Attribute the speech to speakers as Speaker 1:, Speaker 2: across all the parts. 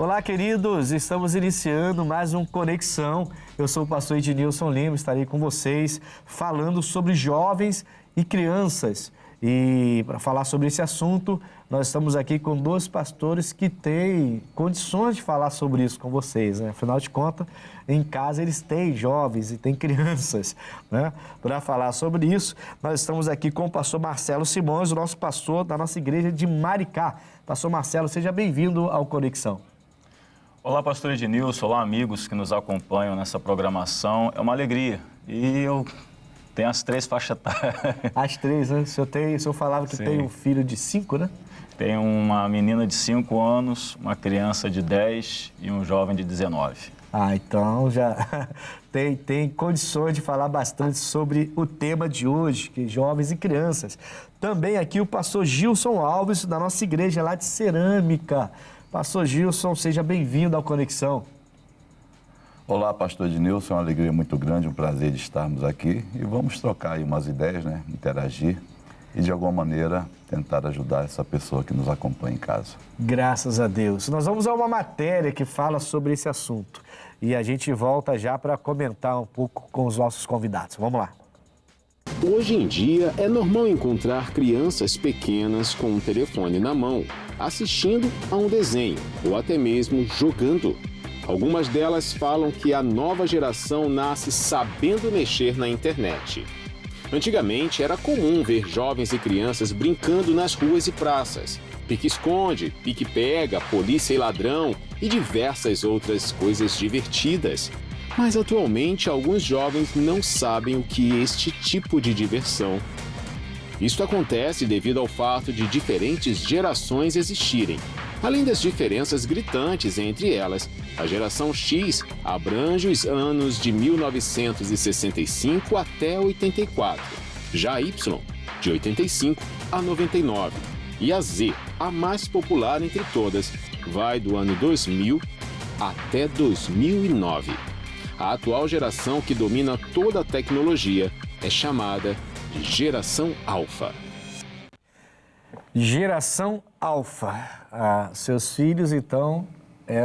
Speaker 1: Olá, queridos, estamos iniciando mais um Conexão. Eu sou o pastor Ednilson Lima, estarei com vocês falando sobre jovens e crianças. E para falar sobre esse assunto, nós estamos aqui com dois pastores que têm condições de falar sobre isso com vocês, né? Afinal de contas, em casa eles têm jovens e têm crianças, né? Para falar sobre isso, nós estamos aqui com o pastor Marcelo Simões, o nosso pastor da nossa igreja de Maricá. Pastor Marcelo, seja bem-vindo ao Conexão.
Speaker 2: Olá, pastor Ednilson, olá, amigos que nos acompanham nessa programação. É uma alegria. E eu tenho as 3 faixas etárias.
Speaker 1: As 3, né? O senhor falava que tem um filho de 5, né?
Speaker 2: Tenho uma menina de 5 anos, uma criança de 10 e um jovem de 19.
Speaker 1: Ah, então já tem condições de falar bastante sobre o tema de hoje, que é jovens e crianças. Também aqui o pastor Gilson Alves, da nossa igreja lá de Cerâmica. Pastor Gilson, seja bem-vindo ao Conexão.
Speaker 3: Olá, pastor Ednilson, é uma alegria muito grande, um prazer de estarmos aqui e vamos trocar aí umas ideias, né? Interagir e de alguma maneira tentar ajudar essa pessoa que nos acompanha em casa.
Speaker 1: Graças a Deus. Nós vamos a uma matéria que fala sobre esse assunto e a gente volta já para comentar um pouco com os nossos convidados. Vamos lá.
Speaker 4: Hoje em dia, é normal encontrar crianças pequenas com um telefone na mão, assistindo a um desenho ou até mesmo jogando. Algumas delas falam que a nova geração nasce sabendo mexer na internet. Antigamente, era comum ver jovens e crianças brincando nas ruas e praças. Pique-esconde, pique-pega, polícia e ladrão e diversas outras coisas divertidas. Mas atualmente alguns jovens não sabem o que é este tipo de diversão. Isto acontece devido ao fato de diferentes gerações existirem. Além das diferenças gritantes entre elas, a geração X abrange os anos de 1965 até 84, já a Y, de 85 a 99, e a Z, a mais popular entre todas, vai do ano 2000 até 2009. A atual geração que domina toda a tecnologia é chamada de geração Alfa.
Speaker 1: Geração Alfa. Seus filhos, então,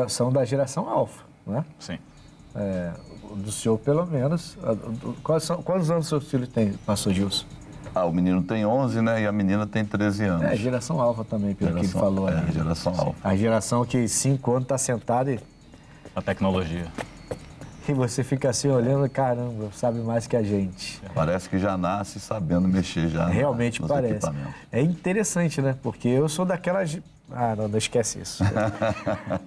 Speaker 1: são da geração Alfa, né?
Speaker 2: Sim.
Speaker 1: Do senhor, pelo menos. Quantos anos seu filho tem, pastor Gilson?
Speaker 3: O menino tem 11, né? E a menina tem 13 anos.
Speaker 1: Geração Alfa também, pelo que ele falou ali.
Speaker 3: Geração Alfa.
Speaker 1: A geração que 5 anos está sentada e
Speaker 2: A tecnologia.
Speaker 1: você fica assim olhando, caramba, sabe mais que a gente.
Speaker 3: Parece que já nasce sabendo mexer já.
Speaker 1: Realmente
Speaker 3: nos
Speaker 1: parece.
Speaker 3: equipamentos.
Speaker 1: É interessante, né? Porque eu sou daquela... não esquece isso.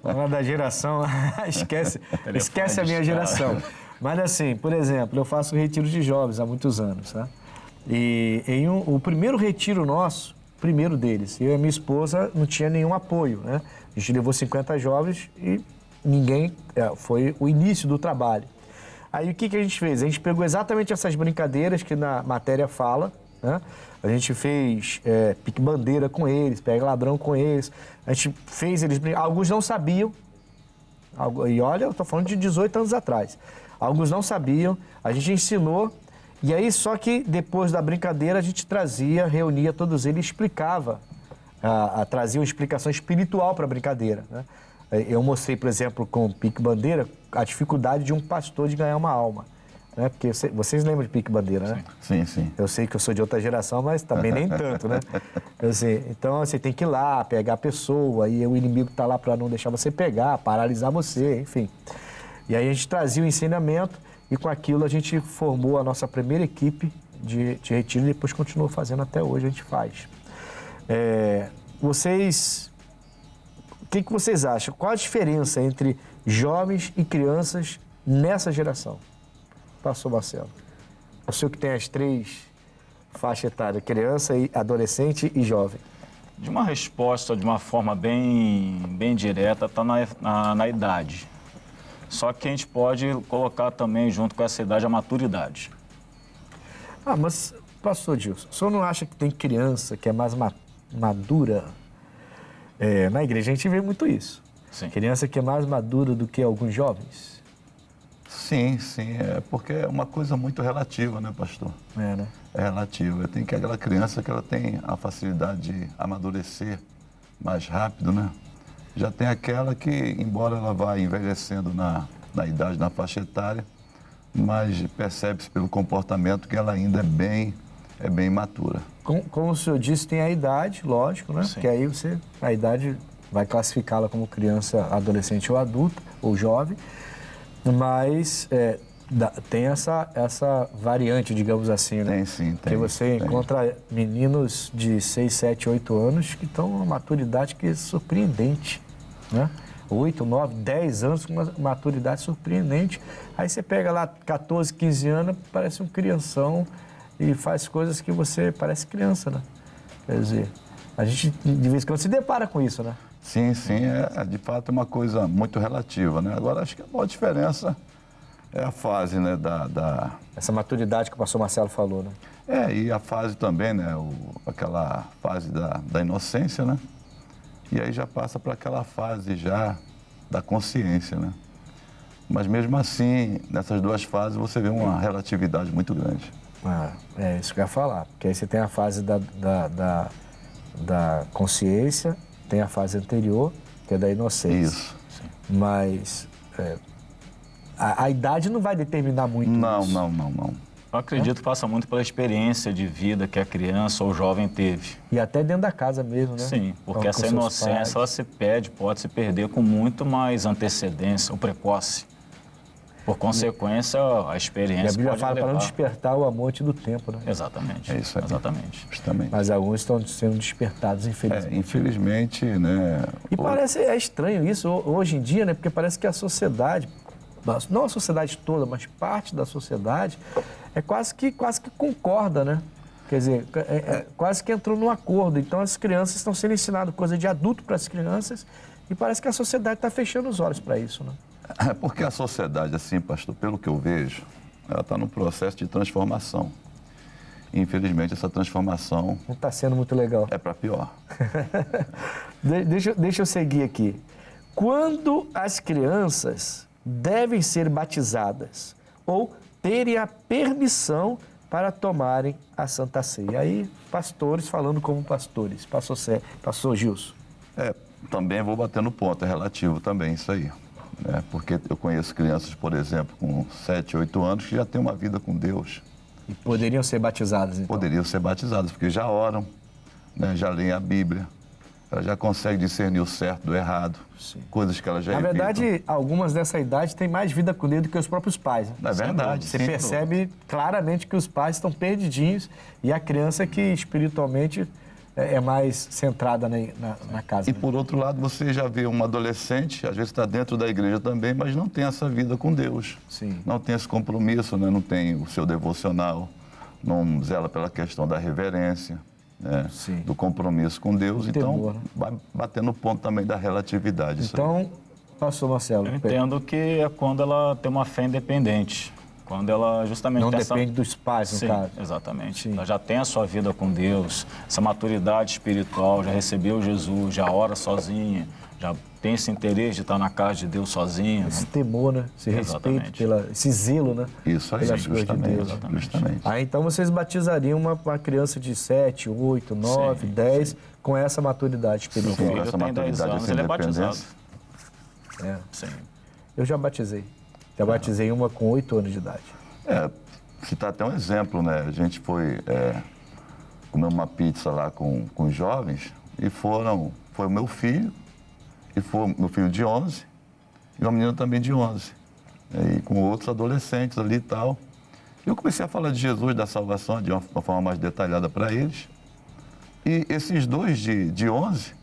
Speaker 1: Uma da geração... esquece a minha geração. Mas assim, por exemplo, eu faço retiro de jovens há muitos anos, tá? E o primeiro retiro nosso, primeiro deles, eu e a minha esposa não tinha nenhum apoio, né? A gente levou 50 jovens e ninguém... foi o início do trabalho. Aí o que a gente fez? A gente pegou exatamente essas brincadeiras que na matéria fala, né? A gente fez pique-bandeira com eles, pega ladrão com eles. A gente fez eles brincar. Alguns não sabiam. E olha, eu estou falando de 18 anos atrás. Alguns não sabiam, a gente ensinou. E aí, só que depois da brincadeira, a gente reunia todos eles e explicava. Trazia uma explicação espiritual para a brincadeira, né? Eu mostrei, por exemplo, com pique-bandeira, a dificuldade de um pastor de ganhar uma alma. Né? Porque vocês lembram de pique-bandeira, né?
Speaker 3: Sim, sim.
Speaker 1: Eu sei que eu sou de outra geração, mas também nem tanto, né? Então, você tem que ir lá, pegar a pessoa, e o inimigo está lá para não deixar você pegar, paralisar você, enfim. E aí a gente trazia o ensinamento e com aquilo a gente formou a nossa primeira equipe de retiro e depois continuou fazendo até hoje, a gente faz. O que vocês acham? Qual a diferença entre jovens e crianças nessa geração? Pastor Marcelo. O senhor que tem as 3 faixas etárias, criança, adolescente e jovem.
Speaker 2: De uma resposta de uma forma bem direta, está na idade. Só que a gente pode colocar também, junto com essa idade, a maturidade.
Speaker 1: Mas, pastor Gilson, o senhor não acha que tem criança que é mais madura? Na igreja a gente vê muito isso.
Speaker 2: Sim.
Speaker 1: Criança que é mais madura do que alguns jovens.
Speaker 3: Sim, porque é uma coisa muito relativa, né, pastor?
Speaker 1: Né?
Speaker 3: É relativa. Tem que aquela criança que ela tem a facilidade de amadurecer mais rápido, né? Já tem aquela que, embora ela vá envelhecendo na idade, na faixa etária, mas percebe-se pelo comportamento que ela ainda é bem imatura.
Speaker 1: Como o senhor disse, tem a idade, lógico, né?
Speaker 2: Sim.
Speaker 1: Porque aí a idade vai classificá-la como criança, adolescente ou adulta, ou jovem, mas tem essa variante, digamos assim, né?
Speaker 3: Tem sim, tem.
Speaker 1: Que você
Speaker 3: tem.
Speaker 1: encontra meninos de 6, 7, 8 anos que estão numa maturidade que é surpreendente, né? 8, 9, 10 anos com uma maturidade surpreendente. Aí você pega lá 14, 15 anos, parece um crianção e faz coisas que você parece criança, né? Quer dizer, a gente de vez em quando se depara com isso, né?
Speaker 3: Sim, de fato é uma coisa muito relativa, né? Agora, acho que a maior diferença é a fase, né,
Speaker 1: Essa maturidade que o pastor Marcelo falou, né?
Speaker 3: E a fase também, né, aquela fase da inocência, né? E aí já passa para aquela fase já da consciência, né? Mas mesmo assim, nessas duas fases, você vê uma relatividade muito grande.
Speaker 1: É isso que eu ia falar. Porque aí você tem a fase da consciência, tem a fase anterior, que é da inocência.
Speaker 3: Isso.
Speaker 1: Mas a idade não vai determinar muito isso.
Speaker 3: Não.
Speaker 2: Eu acredito que passa muito pela experiência de vida que a criança ou o jovem teve.
Speaker 1: E até dentro da casa mesmo, né?
Speaker 2: Sim, porque
Speaker 1: Com
Speaker 2: essa
Speaker 1: seus
Speaker 2: inocência,
Speaker 1: pais.
Speaker 2: ela pode se perder com muito mais antecedência, ou precoce. Por consequência, a
Speaker 1: E
Speaker 2: experiência
Speaker 1: a Bíblia
Speaker 2: pode
Speaker 1: fala para não
Speaker 2: levar...
Speaker 1: despertar o amor antes do tempo, né?
Speaker 2: Exatamente.
Speaker 3: É isso aí.
Speaker 2: Exatamente.
Speaker 3: Justamente.
Speaker 1: Mas alguns estão sendo despertados, infelizmente.
Speaker 3: Infelizmente, né?
Speaker 1: E parece, estranho isso hoje em dia, né? Porque parece que a sociedade, não a sociedade toda, mas parte da sociedade, quase que concorda, né? Quer dizer, quase que entrou num acordo. Então as crianças estão sendo ensinadas coisa de adulto para as crianças e parece que a sociedade está fechando os olhos para isso, né?
Speaker 3: É porque a sociedade, assim, pastor, pelo que eu vejo, ela está num processo de transformação. E, infelizmente, essa transformação
Speaker 1: Não está sendo muito legal.
Speaker 3: é para pior.
Speaker 1: Deixa eu seguir aqui. Quando as crianças devem ser batizadas ou terem a permissão para tomarem a Santa Ceia? Aí, pastores falando como pastores. Pastor Gilson.
Speaker 3: Também vou bater no ponto, é relativo também isso aí. Né? Porque eu conheço crianças, por exemplo, com 7, 8 anos que já têm uma vida com Deus.
Speaker 1: E poderiam ser batizadas, então?
Speaker 3: Poderiam ser batizadas, porque já oram, né? Já leem a Bíblia, ela já consegue discernir o certo do errado,
Speaker 1: Sim.
Speaker 3: coisas que ela já
Speaker 1: Na
Speaker 3: evitam.
Speaker 1: verdade, algumas dessa idade têm mais vida com Deus do que os próprios pais. Né?
Speaker 3: É verdade.
Speaker 1: Você
Speaker 3: sim,
Speaker 1: percebe claramente que os pais estão perdidinhos e a criança que espiritualmente é mais centrada na casa.
Speaker 3: E
Speaker 1: né?
Speaker 3: por outro lado, você já vê um adolescente, às vezes está dentro da igreja também, mas não tem essa vida com Deus.
Speaker 1: Sim.
Speaker 3: Não tem esse compromisso, né? Não tem o seu devocional, não zela pela questão da reverência, né?
Speaker 1: Sim.
Speaker 3: Do compromisso com Deus.
Speaker 1: Do
Speaker 3: Então,
Speaker 1: temor, né?
Speaker 3: vai bater no ponto também da relatividade. isso aí.
Speaker 1: Então, pastor Marcelo,
Speaker 2: Eu entendo que é quando ela tem uma fé independente. Quando ela justamente
Speaker 1: não
Speaker 2: tem
Speaker 1: depende dos pais, no
Speaker 2: Sim,
Speaker 1: caso.
Speaker 2: exatamente.
Speaker 1: Sim.
Speaker 2: Ela já tem a sua vida com Deus, essa maturidade espiritual, já recebeu Jesus, já ora sozinha, já tem esse interesse de estar na casa de Deus sozinha.
Speaker 1: Esse temor, né? Esse
Speaker 2: Exatamente.
Speaker 1: respeito, esse zelo, né?
Speaker 3: Isso aí,
Speaker 1: pelas coisas de
Speaker 3: justamente,
Speaker 1: Deus.
Speaker 3: justamente.
Speaker 1: Aí então vocês batizariam uma criança de 7, 8, 9,
Speaker 2: Sim,
Speaker 1: 10 com essa maturidade
Speaker 2: Meu
Speaker 1: espiritual.
Speaker 2: filho
Speaker 3: essa
Speaker 2: tem 10
Speaker 3: maturidade,
Speaker 2: anos,
Speaker 3: essa
Speaker 2: ele é batizado.
Speaker 3: independência.
Speaker 1: É.
Speaker 2: Sim.
Speaker 1: Eu já batizei. Já batizei uma com 8 anos de idade.
Speaker 3: Citar até um exemplo, né? A gente foi comer uma pizza lá com os jovens e foi o meu filho, e foi o meu filho de 11 e uma menina também de 11. E com outros adolescentes ali e tal. Eu comecei a falar de Jesus, da salvação, de uma forma mais detalhada para eles. E esses dois de 11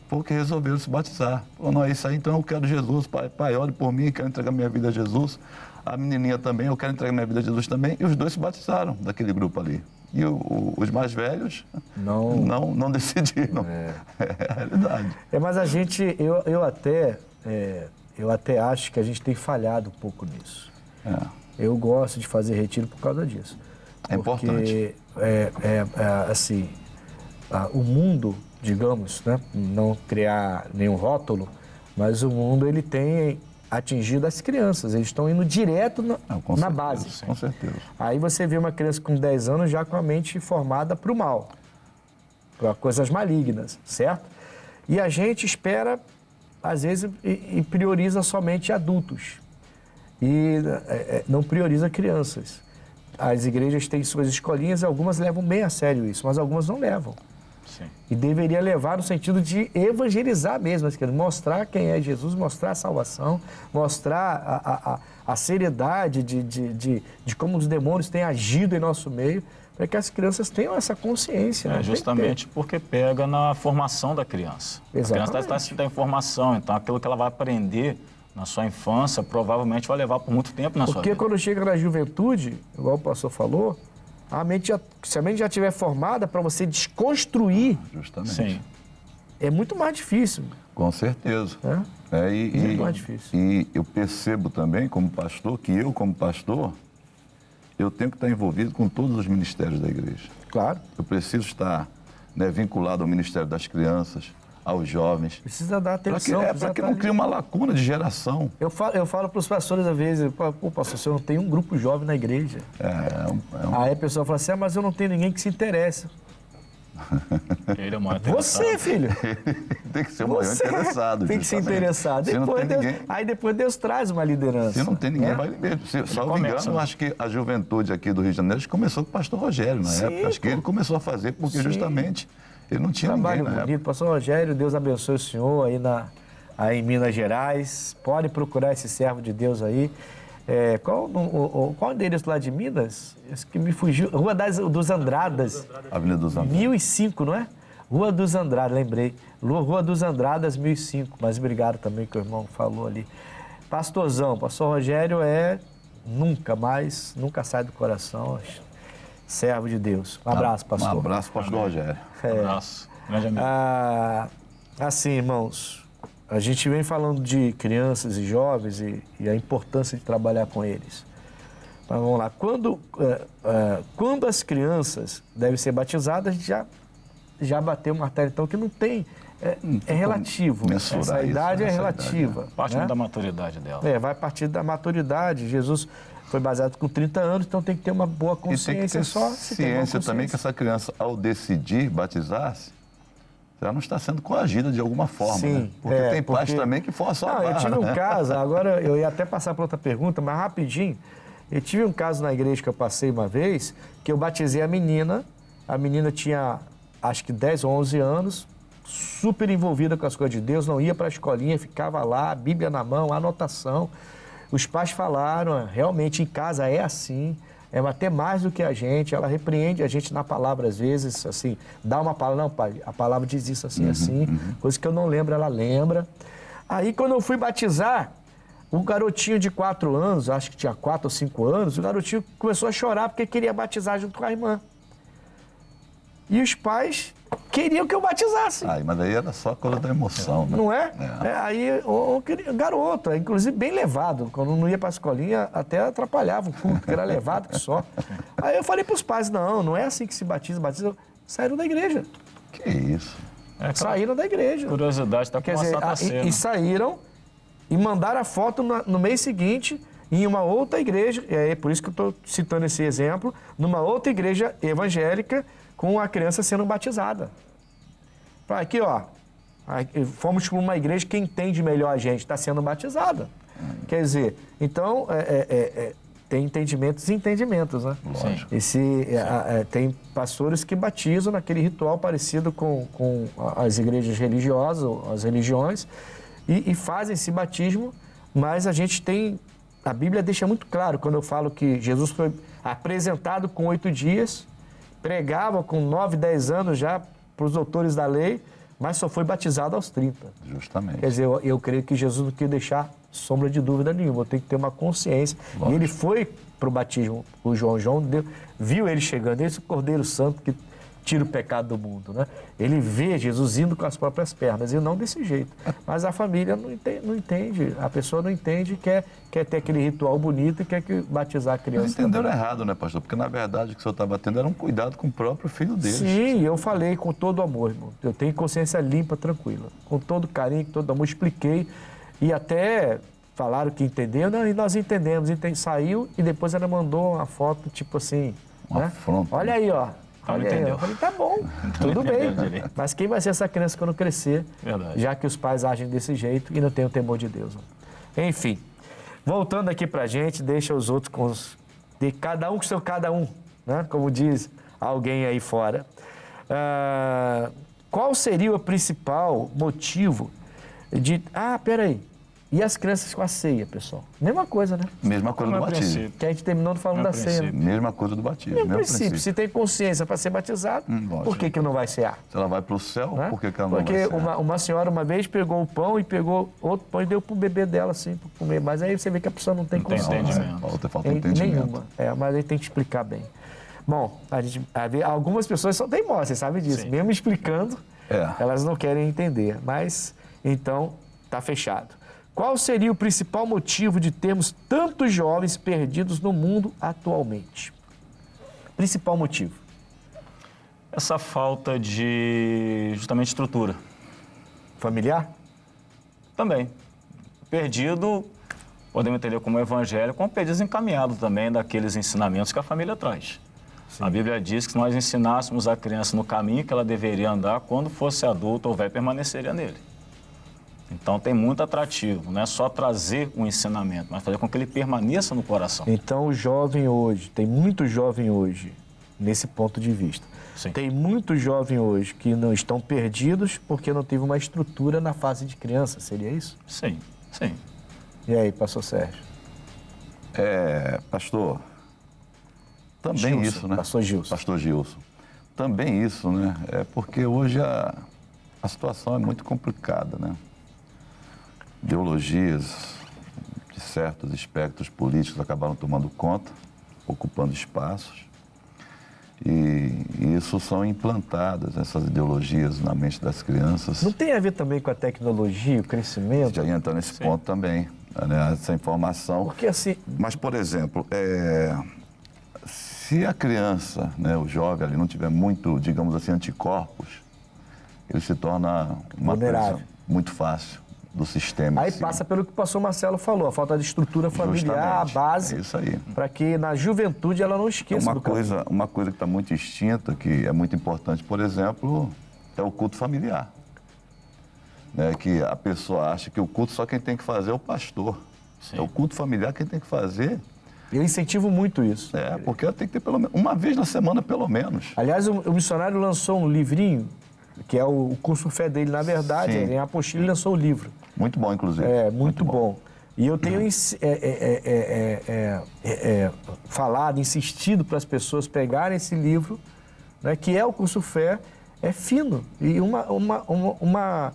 Speaker 3: foi o que resolveram se batizar. Falou, não, é isso aí, então eu quero Jesus, pai, ore por mim, quero entregar minha vida a Jesus. A menininha também, eu quero entregar minha vida a Jesus também. E os dois se batizaram daquele grupo ali. E os mais velhos não decidiram. É a realidade.
Speaker 1: Mas a gente, eu até acho que a gente tem falhado um pouco nisso. Eu gosto de fazer retiro por causa disso.
Speaker 3: É importante.
Speaker 1: Assim, o mundo, digamos, né, não criar nenhum rótulo, mas o mundo ele tem atingido as crianças, eles estão indo direto na base.
Speaker 3: Com certeza.
Speaker 1: Aí você vê uma criança com 10 anos já com a mente formada para o mal, para coisas malignas, certo? E a gente espera às vezes, e prioriza somente adultos. E não prioriza crianças. As igrejas têm suas escolinhas, algumas levam bem a sério isso, mas algumas não levam.
Speaker 2: Sim.
Speaker 1: E deveria levar no sentido de evangelizar mesmo, mostrar quem é Jesus, mostrar a salvação, mostrar a seriedade de como os demônios têm agido em nosso meio, para que as crianças tenham essa consciência. Né?
Speaker 2: Justamente porque pega na formação da criança.
Speaker 1: Exatamente.
Speaker 2: A criança está assistindo a informação, então aquilo que ela vai aprender na sua infância provavelmente vai levar por muito tempo na sua vida.
Speaker 1: Porque quando chega na juventude, igual o pastor falou, se a mente já estiver formada, para você desconstruir,
Speaker 3: Justamente.
Speaker 2: Sim.
Speaker 1: é muito mais difícil.
Speaker 3: Com certeza.
Speaker 1: Muito mais difícil.
Speaker 3: E eu percebo também, como pastor, que eu, como pastor, eu tenho que estar envolvido com todos os ministérios da igreja.
Speaker 1: Claro.
Speaker 3: Eu preciso estar vinculado ao Ministério das Crianças, aos jovens.
Speaker 1: Precisa dar atenção.
Speaker 3: Para que não crie uma lacuna de geração.
Speaker 1: Eu falo para os pastores, às vezes, pô, pastor, você não tem um grupo jovem na igreja. Aí a pessoa fala assim, mas eu não tenho ninguém que se interessa.
Speaker 2: Ele é o maior interessado.
Speaker 1: Você, filho.
Speaker 3: Tem que ser o maior interessado.
Speaker 1: Tem que ser interessado.
Speaker 3: Se não tem ninguém...
Speaker 1: Aí depois Deus traz uma liderança.
Speaker 3: Se não tem ninguém, vai mesmo. Salvo engano, acho que a juventude aqui do Rio de Janeiro começou com o pastor Rogério na época. Acho que ele começou a fazer porque justamente ele não tinha
Speaker 1: Trabalho
Speaker 3: ninguém na
Speaker 1: bonito.
Speaker 3: época.
Speaker 1: Pastor Rogério, Deus abençoe o senhor aí em Minas Gerais. Pode procurar esse servo de Deus aí. Qual deles lá de Minas? Esse que me fugiu. Rua dos Andradas.
Speaker 3: Avenida dos Andradas.
Speaker 1: 1005, não é? Rua dos Andradas, lembrei. Rua dos Andradas, 1005. Mas obrigado também que o irmão falou ali. Pastorzão, pastor Rogério nunca sai do coração. Servo de Deus. Um abraço, pastor.
Speaker 3: Um abraço, pastor Rogério.
Speaker 2: Um abraço. Grande amigo.
Speaker 1: Assim, irmãos, a gente vem falando de crianças e jovens e a importância de trabalhar com eles. Mas vamos lá. Quando as crianças devem ser batizadas, a gente já bateu o martelo, então, que não tem... É relativo. Essa idade é relativa.
Speaker 2: Parte da maturidade dela.
Speaker 1: Vai partir da maturidade. Jesus foi baseado com 30 anos, então tem que ter uma boa consciência.
Speaker 3: E tem que ter
Speaker 1: só
Speaker 3: ciência também que essa criança, ao decidir batizar-se, ela não está sendo coagida de alguma forma.
Speaker 1: Sim,
Speaker 3: né? Porque tem pais também que forçam a barra.
Speaker 1: Eu tive um caso, agora eu ia até passar para outra pergunta, mas rapidinho. Eu tive um caso na igreja que eu passei uma vez, que eu batizei a menina tinha acho que 10 ou 11 anos, super envolvida com as coisas de Deus, não ia para a escolinha, ficava lá, Bíblia na mão, anotação. Os pais falaram, realmente em casa é assim, é até mais do que a gente, ela repreende a gente na palavra às vezes, assim, dá uma palavra, não pai, a palavra diz isso assim, coisa que eu não lembro, ela lembra. Aí quando eu fui batizar, um garotinho de 4 anos, acho que tinha 4 ou 5 anos, o garotinho começou a chorar porque queria batizar junto com a irmã. E os pais queriam que eu batizasse.
Speaker 3: Mas aí era só coisa da emoção, né?
Speaker 1: Não é? Aí o garoto, inclusive bem levado, quando não ia para a escolinha, até atrapalhava o culto, porque era levado que só. Aí eu falei para os pais, não é assim que se batiza, saíram da igreja.
Speaker 3: Que isso?
Speaker 1: Saíram da igreja.
Speaker 2: Curiosidade está com uma santa cena.
Speaker 1: E saíram e mandaram a foto no mês seguinte em uma outra igreja, é por isso que eu estou citando esse exemplo, numa outra igreja evangélica, com a criança sendo batizada. Aqui, fomos para uma igreja que entende melhor a gente, está sendo batizada. Quer dizer, então, tem entendimentos e entendimentos, né?
Speaker 3: Lógico.
Speaker 1: Tem pastores que batizam naquele ritual parecido com as igrejas religiosas, as religiões, e fazem esse batismo, mas a Bíblia deixa muito claro, quando eu falo que Jesus foi apresentado com 8 dias, pregava com 9, 10 anos já para os doutores da lei, mas só foi batizado aos 30.
Speaker 3: Justamente.
Speaker 1: Quer dizer, eu creio que Jesus não queria deixar sombra de dúvida nenhuma, eu tenho que ter uma consciência.
Speaker 3: Lógico.
Speaker 1: E ele foi para o batismo, o João viu ele chegando, esse Cordeiro Santo que tira o pecado do mundo, né? Ele vê Jesus indo com as próprias pernas, e não desse jeito. Mas a família não entende, a pessoa não entende, quer ter aquele ritual bonito e quer batizar a criança.
Speaker 3: Mas entenderam errado, né, pastor? Porque, na verdade, o que o senhor estava tendo era um cuidado com o próprio filho deles.
Speaker 1: Sim, eu falei com todo amor, irmão. Eu tenho consciência limpa, tranquila. Com todo carinho, com todo amor, expliquei. E até falaram que entendeu, e nós entendemos. Saiu e depois ela mandou uma foto, tipo assim,
Speaker 3: Uma
Speaker 1: né?
Speaker 3: afronta.
Speaker 1: Olha aí,
Speaker 2: Não
Speaker 1: Olha aí,
Speaker 2: entendeu.
Speaker 1: eu falei, tá bom, tudo bem.
Speaker 2: entendeu direito.
Speaker 1: Mas quem vai ser essa criança quando crescer?
Speaker 2: Verdade.
Speaker 1: Já que os pais agem desse jeito e não tem o temor de Deus. Enfim, voltando aqui pra gente, deixa os outros com os... De cada um com seu cada um, né? Como diz alguém aí fora. Qual seria o principal motivo de... peraí. E as crianças com a ceia, pessoal? Mesma coisa, né?
Speaker 3: Mesma coisa do
Speaker 2: Mesmo
Speaker 3: batismo.
Speaker 2: princípio.
Speaker 1: Que a gente terminou falando da ceia. Né?
Speaker 3: Mesma coisa do batismo.
Speaker 1: Mesmo
Speaker 3: Mesmo
Speaker 1: princípio. Se tem consciência para ser batizado,
Speaker 3: lógico.
Speaker 1: por que não vai cear?
Speaker 3: Se ela vai para o céu,
Speaker 1: Né?
Speaker 3: por que ela não
Speaker 1: Porque
Speaker 3: vai ser?
Speaker 1: uma senhora uma vez pegou o pão e pegou outro pão e deu pro bebê dela, assim, para comer. Mas aí você vê que a pessoa não tem
Speaker 2: Não tem
Speaker 1: consciência.
Speaker 2: entendimento.
Speaker 3: Falta entendimento.
Speaker 1: Nenhuma. Mas aí tem que explicar bem. Bom, algumas pessoas são teimosas, você sabe disso.
Speaker 2: Sim.
Speaker 1: Mesmo explicando,
Speaker 3: É.
Speaker 1: elas não querem entender. Mas, então, tá fechado. Qual seria o principal motivo de termos tantos jovens perdidos no mundo atualmente? Principal motivo.
Speaker 2: Essa falta de, justamente, estrutura.
Speaker 1: Familiar?
Speaker 2: Também. Perdido, podemos entender como evangelho, como desencaminhado também daqueles ensinamentos que a família traz. Sim. A Bíblia diz que se nós ensinássemos a criança no caminho que ela deveria andar, quando fosse adulta ou velha, permaneceria nele. Então tem muito atrativo, não é só trazer um ensinamento, mas fazer com que ele permaneça no coração.
Speaker 1: Então o jovem hoje, tem muito jovem hoje, nesse ponto de vista.
Speaker 2: Sim.
Speaker 1: Tem muito jovem hoje que não estão perdidos porque não teve uma estrutura na fase de criança, seria isso?
Speaker 2: Sim, sim.
Speaker 1: E aí, pastor Sérgio?
Speaker 3: Pastor, também
Speaker 1: Gilson,
Speaker 3: isso, né?
Speaker 1: Pastor Gilson.
Speaker 3: Pastor Gilson. Também isso, né? É porque hoje a situação é muito complicada, né? Ideologias de certos espectros políticos acabaram tomando conta, ocupando espaços. E isso são implantadas, essas ideologias na mente das crianças.
Speaker 1: Não tem a ver também com a tecnologia, o crescimento?
Speaker 3: Já ia entrar nesse ponto também, né? Essa informação.
Speaker 1: Porque assim...
Speaker 3: Mas, por exemplo, se a criança, né, o jovem ali, não tiver muito, digamos assim, anticorpos, ele se torna uma
Speaker 1: vulnerável.
Speaker 3: presa muito fácil do sistema.
Speaker 1: Aí
Speaker 3: em si.
Speaker 1: passa pelo que o pastor Marcelo falou, a falta de estrutura familiar,
Speaker 3: Justamente,
Speaker 1: a base,
Speaker 3: é isso aí.
Speaker 1: para que na juventude ela não esqueça do caminho.
Speaker 3: Uma coisa que está muito extinta, que é muito importante, por exemplo, é o culto familiar. Né, que a pessoa acha que o culto só quem tem que fazer é o pastor.
Speaker 2: Sim.
Speaker 3: É o culto familiar quem tem que fazer.
Speaker 1: Eu incentivo muito isso.
Speaker 3: Porque ela tem que ter pelo menos uma vez na semana, pelo menos.
Speaker 1: Aliás, o missionário lançou um livrinho, que é o curso fé dele, na verdade,
Speaker 3: Sim.
Speaker 1: em apostila ele lançou o livro.
Speaker 3: Muito bom, inclusive.
Speaker 1: Muito bom. E eu tenho falado, insistido para as pessoas pegarem esse livro, né, que é o curso fé, é fino. E uma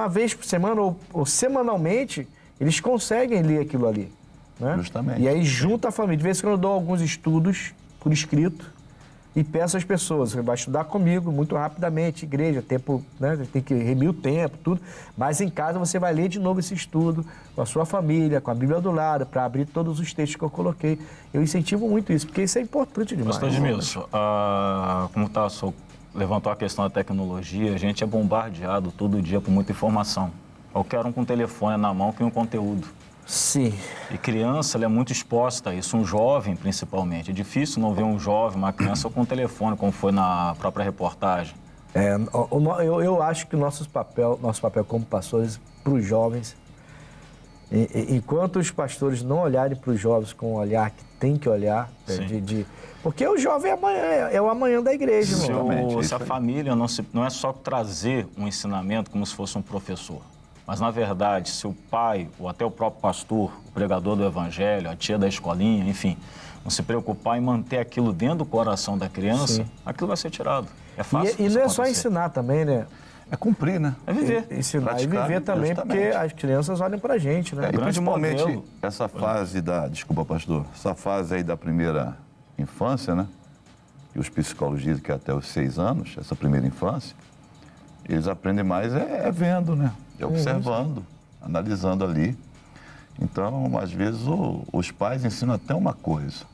Speaker 1: vez por semana ou semanalmente, eles conseguem ler aquilo ali. Né?
Speaker 3: Justamente.
Speaker 1: E aí junta a família. De vez em quando eu dou alguns estudos por escrito e peço às pessoas, você vai estudar comigo muito rapidamente, igreja, tempo, né? Tem que remir o tempo, tudo. Mas em casa você vai ler de novo esse estudo com a sua família, com a Bíblia do lado, para abrir todos os textos que eu coloquei. Eu incentivo muito isso, porque isso é importante demais.
Speaker 2: Pastor Edmilson, como o senhor levantou a questão da tecnologia, a gente é bombardeado todo dia por muita informação. Qualquer um com o telefone na mão que um conteúdo.
Speaker 1: Sim.
Speaker 2: E criança, ela é muito exposta a isso, um jovem principalmente. É difícil não ver um jovem, uma criança com um telefone, como foi na própria reportagem.
Speaker 1: Eu acho que o nosso papel como pastores para os jovens, enquanto os pastores não olharem para os jovens com o olhar que tem que olhar, porque o jovem é o amanhã da igreja, irmão.
Speaker 2: Se a família não é só trazer um ensinamento como se fosse um professor. Mas, na verdade, se o pai, ou até o próprio pastor, o pregador do evangelho, a tia da escolinha, enfim, não se preocupar em manter aquilo dentro do coração da criança, aquilo vai ser tirado. É fácil.
Speaker 1: E não é só ensinar também, né?
Speaker 3: É cumprir, né?
Speaker 2: É viver.
Speaker 1: Ensinar
Speaker 3: Praticar,
Speaker 1: e viver também,
Speaker 3: justamente.
Speaker 1: porque as crianças olham pra gente, né?
Speaker 3: E principalmente
Speaker 2: modelo.
Speaker 3: essa fase desculpa, pastor, essa fase aí da primeira infância, né? Que os psicólogos dizem que é até os 6 anos, essa primeira infância, eles aprendem mais vendo, né? Observando, analisando ali. Então, às vezes, os pais ensinam até uma coisa,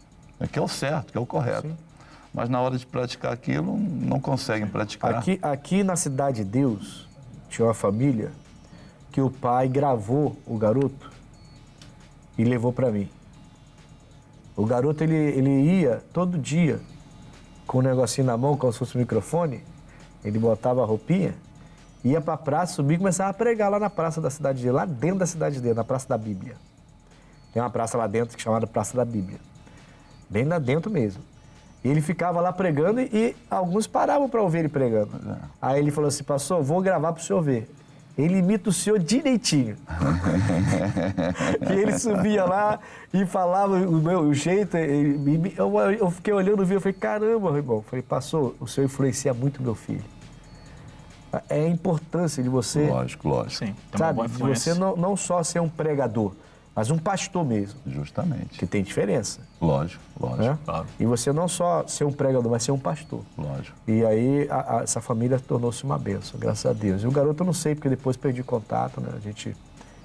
Speaker 3: que é o certo, que é o correto. Sim. Mas na hora de praticar aquilo, não conseguem praticar.
Speaker 1: Aqui na Cidade de Deus, tinha uma família que o pai gravou o garoto e levou para mim. O garoto, ele ia todo dia com um negocinho na mão, como se fosse um microfone. Ele botava a roupinha, ia pra praça, subia e começava a pregar lá na praça da cidade dele, lá dentro da cidade dele, na Praça da Bíblia. Tem uma praça lá dentro que é chamada Praça da Bíblia. Bem lá dentro mesmo. E ele ficava lá pregando e alguns paravam para ouvir ele pregando. Aí ele falou assim, pastor, vou gravar para o senhor ver. Ele imita o senhor direitinho. E ele subia lá e falava o jeito. Eu fiquei olhando o vídeo, eu falei, caramba, irmão. Eu falei, pastor, o senhor influencia muito meu filho. É a importância de você...
Speaker 3: Lógico.
Speaker 2: Sim, tem uma
Speaker 1: sabe,
Speaker 2: boa
Speaker 1: de
Speaker 2: influência.
Speaker 1: você não só ser um pregador, mas um pastor mesmo.
Speaker 3: Justamente.
Speaker 1: Que tem diferença.
Speaker 3: Lógico,
Speaker 1: Né?
Speaker 2: Claro.
Speaker 1: E você não só ser um pregador, mas ser um pastor.
Speaker 3: lógico.
Speaker 1: E aí essa família tornou-se uma bênção, graças a Deus. E o garoto eu não sei, porque depois perdi contato, né? A gente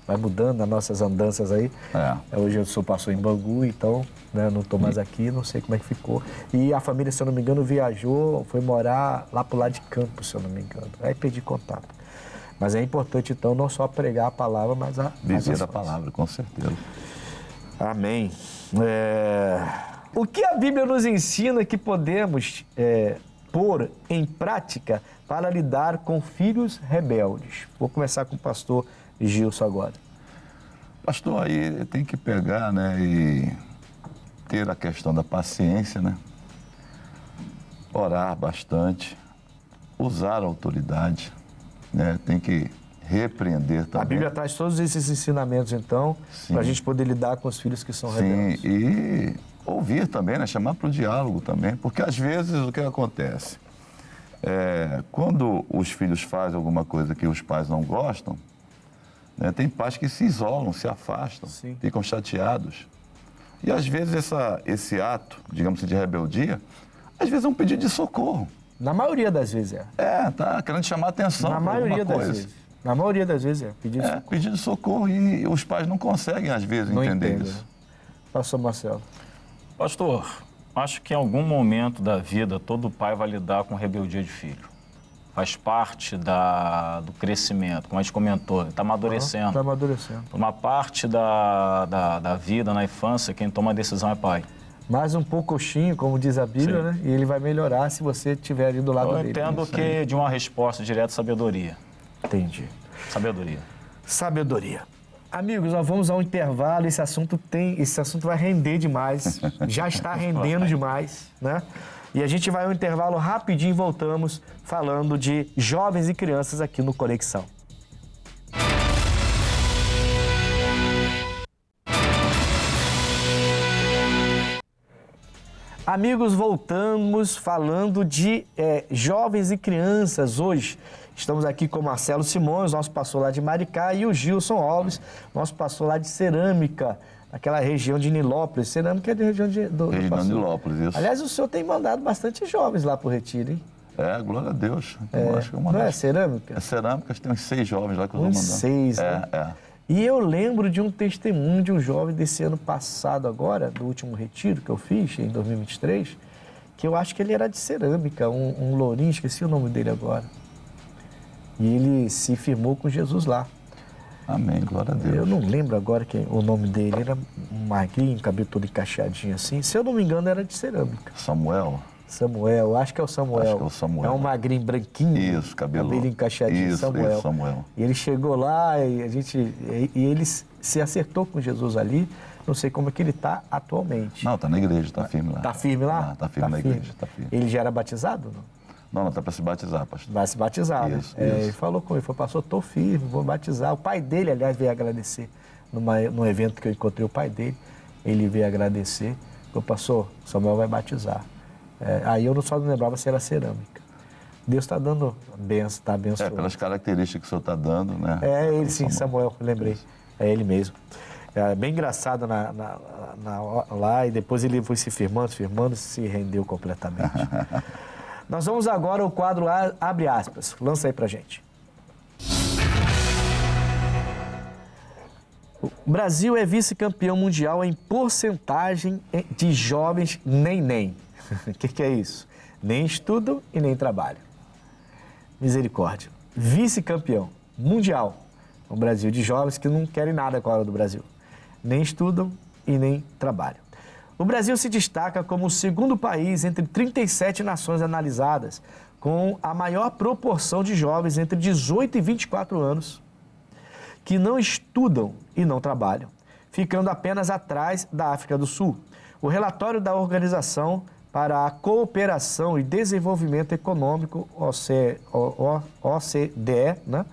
Speaker 1: vai mudando nas nossas andanças aí. Hoje eu sou pastor em Bangu, então né, não estou mais aqui, não sei como é que ficou. E a família, se eu não me engano, viajou, foi morar lá pro lado de Campos, se eu não me engano. Aí perdi contato. Mas é importante, então, não só pregar a palavra, mas a
Speaker 3: Viver a palavra, com certeza.
Speaker 1: Amém. O que a Bíblia nos ensina que podemos pôr em prática para lidar com filhos rebeldes? Vou começar com o pastor Gilson agora.
Speaker 3: Pastor, aí tem que pegar, né, e ter a questão da paciência, né? Orar bastante, usar a autoridade, né? Tem que repreender também.
Speaker 1: A Bíblia traz todos esses ensinamentos, então, para a gente poder lidar com os filhos que são rebeldes.
Speaker 3: Sim, e ouvir também, né? Chamar para o diálogo também, porque às vezes o que acontece? Quando os filhos fazem alguma coisa que os pais não gostam, né, tem pais que se isolam, se afastam,
Speaker 1: Sim.
Speaker 3: ficam chateados. E às vezes esse ato, digamos assim, de rebeldia, às vezes é um pedido de socorro.
Speaker 1: Na maioria das vezes é.
Speaker 3: Tá querendo chamar atenção
Speaker 1: Na
Speaker 3: para
Speaker 1: maioria
Speaker 3: alguma
Speaker 1: das
Speaker 3: coisa.
Speaker 1: vezes. Na maioria das vezes é.
Speaker 3: Pedido de socorro e os pais não conseguem, às vezes,
Speaker 1: Não
Speaker 3: entender
Speaker 1: entendem,
Speaker 3: isso.
Speaker 1: né? Pastor Marcelo.
Speaker 2: Pastor, acho que em algum momento da vida todo pai vai lidar com rebeldia de filho. Faz parte do crescimento, como a gente comentou, está amadurecendo.
Speaker 1: Está amadurecendo.
Speaker 2: Uma parte da vida, na infância, quem toma a decisão é pai.
Speaker 1: Mais um pouco coxinho, como diz a Bíblia, né? E ele vai melhorar se você estiver ali do lado
Speaker 2: Eu
Speaker 1: dele.
Speaker 2: entendo que de uma resposta direta, sabedoria.
Speaker 1: Entendi.
Speaker 2: Sabedoria.
Speaker 1: Amigos, nós vamos a um intervalo. Esse assunto vai render demais. Já está rendendo demais, né? E a gente vai a um intervalo rapidinho e voltamos falando de jovens e crianças aqui no Conexão. Amigos, voltamos falando de jovens e crianças. Hoje estamos aqui com o Marcelo Simões, nosso pastor lá de Maricá, e o Gilson Alves, nosso pastor lá de Cerâmica, aquela região de Nilópolis. Cerâmica é da região de
Speaker 3: Nilópolis, isso.
Speaker 1: Aliás, o senhor tem mandado bastante jovens lá para o Retiro, hein?
Speaker 3: Glória a Deus. Eu acho que
Speaker 1: não é Cerâmica?
Speaker 3: É Cerâmica, tem uns 6 jovens lá que eu vou mandando.
Speaker 1: 6, né? E eu lembro de um testemunho de um jovem desse ano passado agora, do último retiro que eu fiz, em 2023, que eu acho que ele era de Cerâmica, um lourinho, esqueci o nome dele agora. E ele se firmou com Jesus lá.
Speaker 3: Amém, glória a Deus.
Speaker 1: Eu não lembro agora o nome dele, era um magrinho, cabelo todo encaixadinho assim. Se eu não me engano, era de Cerâmica. Samuel, acho que é o Samuel.
Speaker 3: Acho que é o Samuel.
Speaker 1: É um magrinho branquinho.
Speaker 3: Isso, cabelo
Speaker 1: encaixadinho, Samuel.
Speaker 3: Isso, Samuel.
Speaker 1: E ele chegou lá e ele se acertou com Jesus ali. Não sei como é que ele está atualmente.
Speaker 3: Não, está na igreja, está firme lá.
Speaker 1: Está firme lá?
Speaker 3: Está firme na igreja, está firme.
Speaker 1: Ele já era batizado?
Speaker 3: Não, está para se batizar, pastor.
Speaker 1: Vai se batizar,
Speaker 3: isso,
Speaker 1: né?
Speaker 3: Isso.
Speaker 1: Ele falou comigo, falou, pastor, estou firme, vou batizar. O pai dele, aliás, veio agradecer num evento que eu encontrei o pai dele. Ele veio agradecer. Falou, pastor, Samuel vai batizar. Aí eu só não lembrava se era Cerâmica. Deus está dando benção, está abençoando.
Speaker 3: Pelas características que o senhor está dando, né?
Speaker 1: É ele sim, Samuel, lembrei. É ele mesmo. Bem engraçado lá, e depois ele foi se firmando, se rendeu completamente. Nós vamos agora ao quadro Abre Aspas. Lança aí pra gente. O Brasil é vice-campeão mundial em porcentagem de jovens nem. O que é isso? Nem estudam e nem trabalham. Misericórdia. Vice-campeão mundial. O Brasil de jovens que não querem nada com a hora do Brasil. Nem estudam e nem trabalham. O Brasil se destaca como o segundo país entre 37 nações analisadas, com a maior proporção de jovens entre 18 e 24 anos que não estudam e não trabalham, ficando apenas atrás da África do Sul. O relatório da Organização para a Cooperação e Desenvolvimento Econômico, OCDE, né,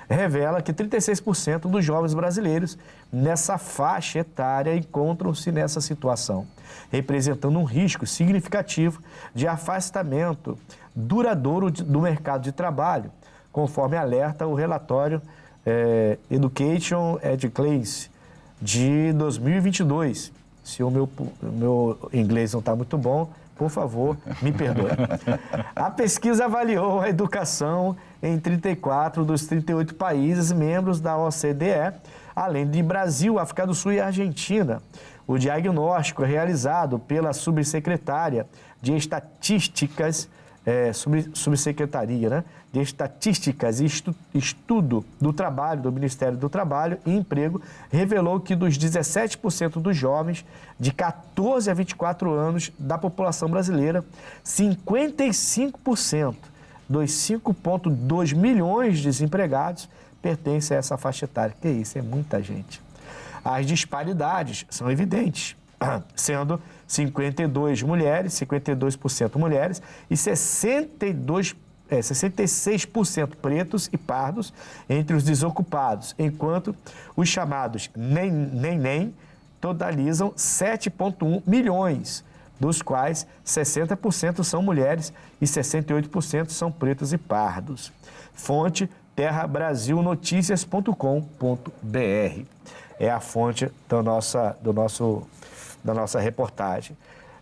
Speaker 1: revela que 36% dos jovens brasileiros nessa faixa etária encontram-se nessa situação, representando um risco significativo de afastamento duradouro do mercado de trabalho, conforme alerta o relatório Education at Class de 2022. Se o meu inglês não está muito bom, por favor, me perdoe. A pesquisa avaliou a educação em 34 dos 38 países membros da OCDE, além de Brasil, África do Sul e Argentina. O diagnóstico é realizado pela subsecretária de Estatísticas, subsecretaria, né, de Estatísticas e Estudo do Trabalho, do Ministério do Trabalho e Emprego, revelou que dos 17% dos jovens de 14 a 24 anos da população brasileira, 55% dos 5,2 milhões de desempregados pertencem a essa faixa etária. Que isso, é muita gente. As disparidades são evidentes, sendo 52% mulheres e 66% pretos e pardos entre os desocupados, enquanto os chamados nem totalizam 7,1 milhões, dos quais 60% são mulheres e 68% são pretos e pardos. Fonte terrabrasilnoticias.com.br é a fonte da nossa reportagem.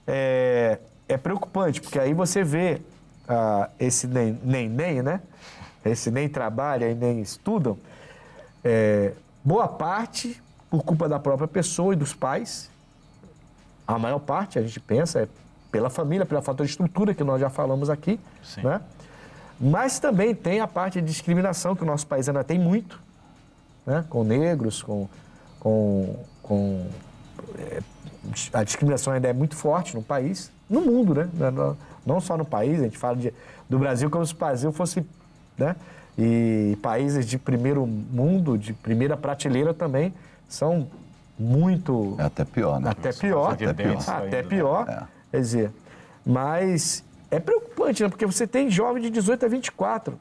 Speaker 1: É preocupante, porque aí você vê esse nem, né? Esse nem trabalha e nem estudam. Boa parte por culpa da própria pessoa e dos pais. A maior parte, a gente pensa, é pela família, pela falta de estrutura, que nós já falamos aqui.
Speaker 2: Sim.
Speaker 1: Né? Mas também tem a parte de discriminação, que o nosso país ainda tem muito, né? Com negros, a discriminação ainda é muito forte no país, no mundo, né? Não só no país, a gente fala do Brasil como se o Brasil fosse, né? E países de primeiro mundo, de primeira prateleira também, são muito...
Speaker 3: É até pior, né?
Speaker 1: Até pior. Quer dizer, mas é preocupante, né? Porque você tem jovens de 18 a 24.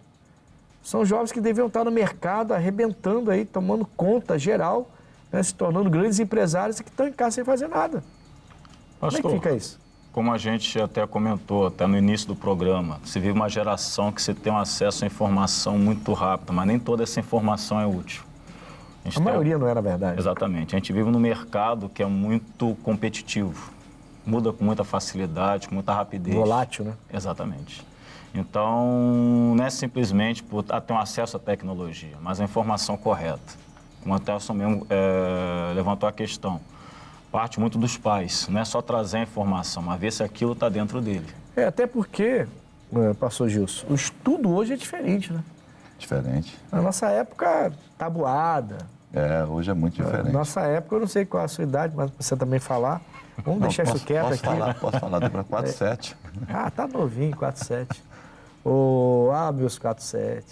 Speaker 1: São jovens que deviam estar no mercado, arrebentando aí, tomando conta geral, né? Se tornando grandes empresários e que estão em casa sem fazer nada.
Speaker 2: Pastor,
Speaker 1: como é que fica isso?
Speaker 2: Como a gente até comentou, até no início do programa, se vive uma geração que você tem um acesso à informação muito rápido, mas nem toda essa informação é útil.
Speaker 1: A maioria não é, na verdade.
Speaker 2: Exatamente. A gente vive num mercado que é muito competitivo. Muda com muita facilidade, com muita rapidez.
Speaker 1: Volátil, né?
Speaker 2: Exatamente. Então, não é simplesmente por ter um acesso à tecnologia, mas a informação correta. Como até o senhor mesmo levantou a questão. Parte muito dos pais. Não é só trazer a informação, mas ver se aquilo está dentro dele.
Speaker 1: Até porque, pastor Gilson, o estudo hoje é diferente, né?
Speaker 3: Diferente.
Speaker 1: Na nossa época, tabuada.
Speaker 3: Hoje é muito diferente.
Speaker 1: Na nossa época, eu não sei qual é a sua idade, mas você também falar. Vamos deixar isso quieto aqui.
Speaker 3: Posso falar, tem para 4,7.
Speaker 1: Tá novinho, 4,7. Meus 4,7.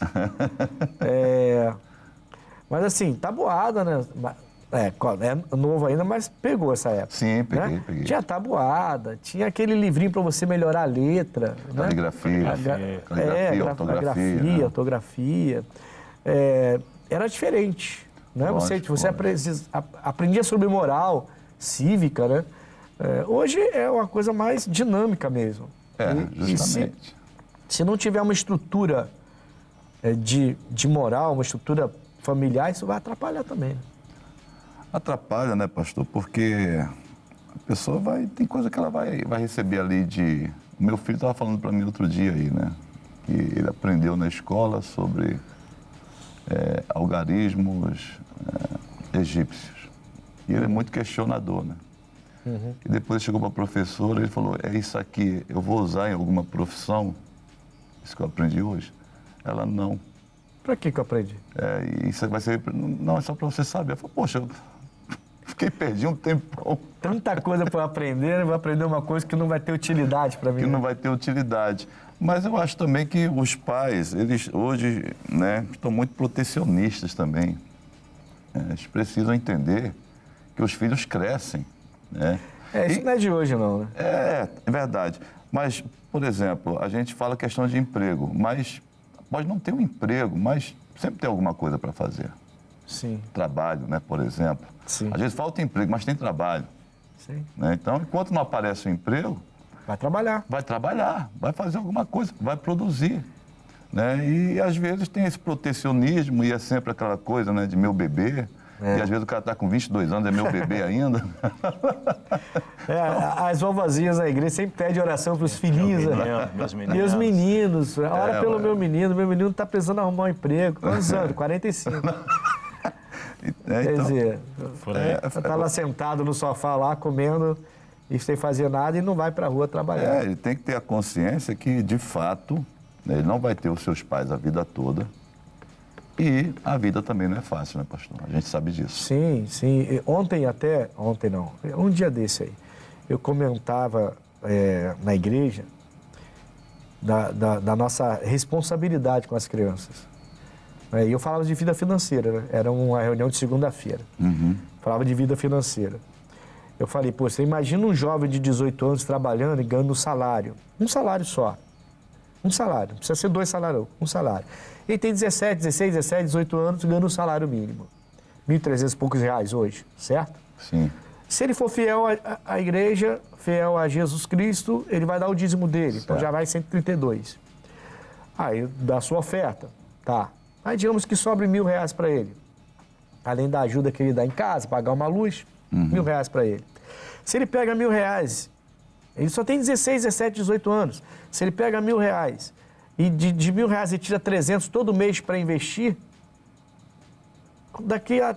Speaker 1: Mas assim, tabuada, né? É novo ainda, mas pegou essa época.
Speaker 3: Sim,
Speaker 1: peguei.
Speaker 3: Peguei.
Speaker 1: Tinha tabuada, tinha aquele livrinho para você melhorar a letra.
Speaker 3: Caligrafia,
Speaker 1: ortografia. Era diferente. Né? Você aprendia sobre moral cívica, né? Hoje é uma coisa mais dinâmica mesmo.
Speaker 3: Justamente.
Speaker 1: Se não tiver uma estrutura de moral, uma estrutura familiar, isso vai atrapalhar também. Né?
Speaker 3: Atrapalha, né, pastor? Porque a pessoa tem coisa que ela vai receber ali de... O meu filho estava falando para mim outro dia aí, né? Que ele aprendeu na escola sobre algarismos egípcios. E ele é muito questionador, né?
Speaker 1: Uhum.
Speaker 3: E depois chegou para a professora e ele falou, é isso aqui, eu vou usar em alguma profissão? Isso que eu aprendi hoje? Ela, não.
Speaker 1: Para que eu aprendi?
Speaker 3: Isso vai ser... Não, é só para você saber. Eu falei, poxa, perdi um tempão.
Speaker 1: Tanta coisa para aprender, eu vou aprender uma coisa que não vai ter utilidade para mim.
Speaker 3: Que não vai ter utilidade. Mas eu acho também que os pais, eles hoje, né, estão muito protecionistas também. Eles precisam entender que os filhos crescem, né?
Speaker 1: Isso não é de hoje, não, né?
Speaker 3: É verdade. Mas, por exemplo, a gente fala questão de emprego, mas pode não ter um emprego, mas sempre tem alguma coisa para fazer.
Speaker 1: Sim.
Speaker 3: Trabalho, né, por exemplo.
Speaker 1: Sim.
Speaker 3: Às vezes falta emprego, mas tem trabalho.
Speaker 1: Sim.
Speaker 3: Né? Então, enquanto não aparece o emprego,
Speaker 1: Vai trabalhar.
Speaker 3: vai trabalhar, vai fazer alguma coisa, vai produzir. Né? E às vezes tem esse protecionismo e é sempre aquela coisa, né, de meu bebê. E às vezes o cara está com 22 anos, é meu bebê ainda.
Speaker 1: As vovozinhas da igreja sempre pedem oração para os filhinhos.
Speaker 2: Meus meninos.
Speaker 1: Meus meninos, ora pelo meu menino está precisando arrumar um emprego. Quantos anos? 45. Quer dizer, está lá sentado no sofá lá, comendo e sem fazer nada e não vai para a rua trabalhar.
Speaker 3: Ele tem que ter a consciência que, de fato, né, ele não vai ter os seus pais a vida toda. E a vida também não é fácil, né, pastor? A gente sabe disso.
Speaker 1: Sim, sim. Ontem não, um dia desse aí, eu comentava na igreja da nossa responsabilidade com as crianças. E eu falava de vida financeira, né? Era uma reunião de segunda-feira. Falava de vida financeira. Eu falei, pô, você imagina um jovem de 18 anos trabalhando e ganhando um salário só. Um salário, não precisa ser 2 salários, um salário. Ele tem 16, 18 anos ganhando um salário mínimo. R$1.300 e poucos hoje, certo?
Speaker 3: Sim.
Speaker 1: Se ele for fiel à igreja, fiel a Jesus Cristo, ele vai dar o dízimo dele.
Speaker 3: Certo.
Speaker 1: Então já vai 132. Aí dá a sua oferta, tá. Aí digamos que sobre R$1.000 para ele. Além da ajuda que ele dá em casa, pagar uma luz, R$1.000 para ele. Se ele pega R$1.000, ele só tem 16, 17, 18 anos. Se ele pega R$1.000 e de R$1.000 ele tira 300 todo mês para investir, daqui a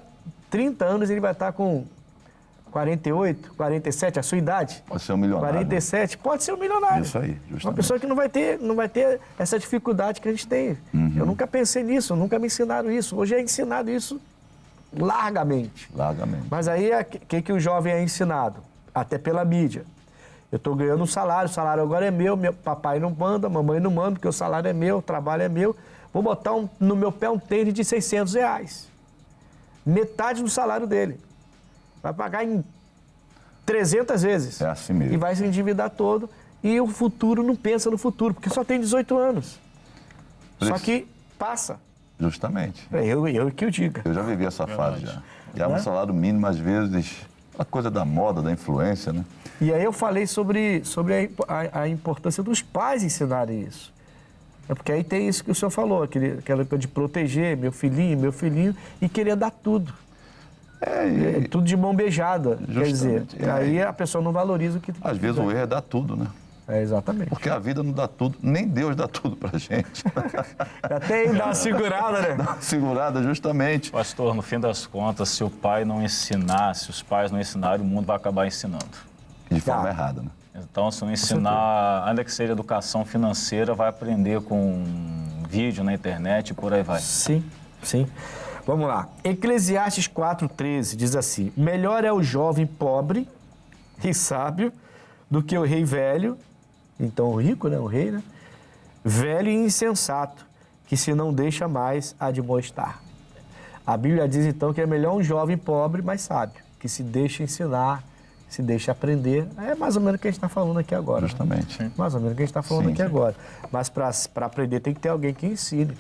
Speaker 1: 30 anos ele vai estar com 48, 47, a sua idade.
Speaker 3: Pode ser um milionário.
Speaker 1: 47, pode ser um milionário.
Speaker 3: Isso aí, justamente.
Speaker 1: Uma pessoa que não vai ter essa dificuldade que a gente tem. Eu nunca pensei nisso, nunca me ensinaram isso. Hoje é ensinado isso largamente.
Speaker 3: Largamente.
Speaker 1: Mas aí, o que o jovem é ensinado? Até pela mídia. Eu estou ganhando um salário, o salário agora é meu papai não manda, mamãe não manda, porque o salário é meu, o trabalho é meu. Vou botar no meu pé um tênis de R$600. Metade do salário dele. Vai pagar em 300 vezes.
Speaker 3: É assim mesmo.
Speaker 1: E vai se endividar todo. E o futuro não pensa no futuro, porque só tem 18 anos. Só que passa.
Speaker 3: Justamente.
Speaker 1: Eu que o diga.
Speaker 3: Eu já vivi essa fase já. E é um salário mínimo, às vezes, a coisa da moda, da influência, né?
Speaker 1: E aí eu falei sobre a importância dos pais ensinarem isso. É porque aí tem isso que o senhor falou, aquela coisa de proteger meu filhinho, e querer dar tudo. Tudo de mão beijada. Quer dizer, aí a pessoa não valoriza o que...
Speaker 3: Às vezes o erro é dar tudo, né?
Speaker 1: Exatamente.
Speaker 3: Porque a vida não dá tudo, nem Deus dá tudo pra gente.
Speaker 1: Até aí dá uma segurada, né?
Speaker 3: Dá uma segurada, justamente.
Speaker 2: Pastor, no fim das contas, se o pai não ensinar, se os pais não ensinarem, o mundo vai acabar ensinando.
Speaker 3: De forma errada, né?
Speaker 2: Então, se não ensinar, ainda que seja educação financeira, vai aprender com vídeo na internet e por aí vai.
Speaker 1: Sim, sim. Vamos lá. Eclesiastes 4,13 diz assim: melhor é o jovem pobre e sábio do que o rei velho, então o rico, né? O rei, né? Velho e insensato, que se não deixa mais admoestar. A Bíblia diz então que é melhor um jovem pobre, mas sábio, que se deixa ensinar, se deixa aprender. É mais ou menos o que a gente está falando aqui agora.
Speaker 3: Justamente.
Speaker 1: Né? Mais ou menos o que a gente está falando aqui agora. Mas para aprender tem que ter alguém que ensine.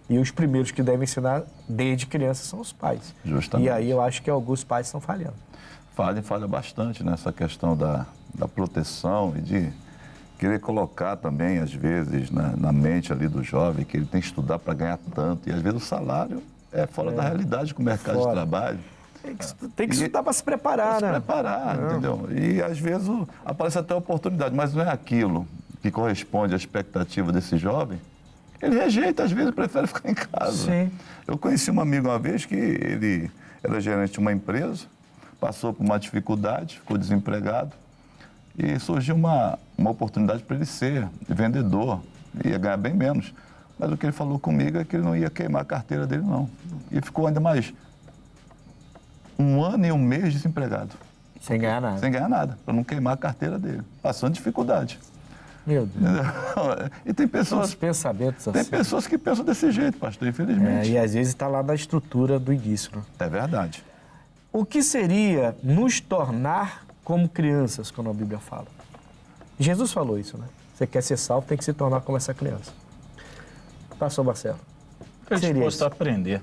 Speaker 1: E os primeiros que devem ensinar desde criança são os pais.
Speaker 3: Justamente.
Speaker 1: E aí eu acho que alguns pais estão falhando.
Speaker 3: Falha bastante nessa questão da proteção e de querer colocar também, às vezes, na mente ali do jovem que ele tem que estudar para ganhar tanto. E às vezes o salário é fora da realidade com o mercado de trabalho.
Speaker 1: Tem que estudar para se preparar, né?
Speaker 3: Se preparar, entendeu? E às vezes aparece até oportunidade, mas não é aquilo que corresponde à expectativa desse jovem. Ele rejeita, às vezes prefere ficar em casa.
Speaker 1: Sim.
Speaker 3: Eu conheci um amigo uma vez que ele era gerente de uma empresa, passou por uma dificuldade, ficou desempregado e surgiu uma oportunidade para ele ser vendedor, ia ganhar bem menos. Mas o que ele falou comigo é que ele não ia queimar a carteira dele, não. E ficou ainda mais 1 ano e 1 mês desempregado.
Speaker 1: Sem ganhar nada.
Speaker 3: Sem ganhar nada, para não queimar a carteira dele. Passando dificuldade.
Speaker 1: Meu Deus.
Speaker 3: E tem pessoas...
Speaker 1: Os pensamentos
Speaker 3: Tem
Speaker 1: assim.
Speaker 3: pessoas que pensam desse jeito, pastor, infelizmente.
Speaker 1: E às vezes está lá na estrutura do início, né?
Speaker 3: É verdade.
Speaker 1: O que seria nos tornar como crianças, quando a Bíblia fala? Jesus falou isso, né? Você quer ser salvo, tem que se tornar como essa criança. Pastor Marcelo.
Speaker 2: Disposto a aprender.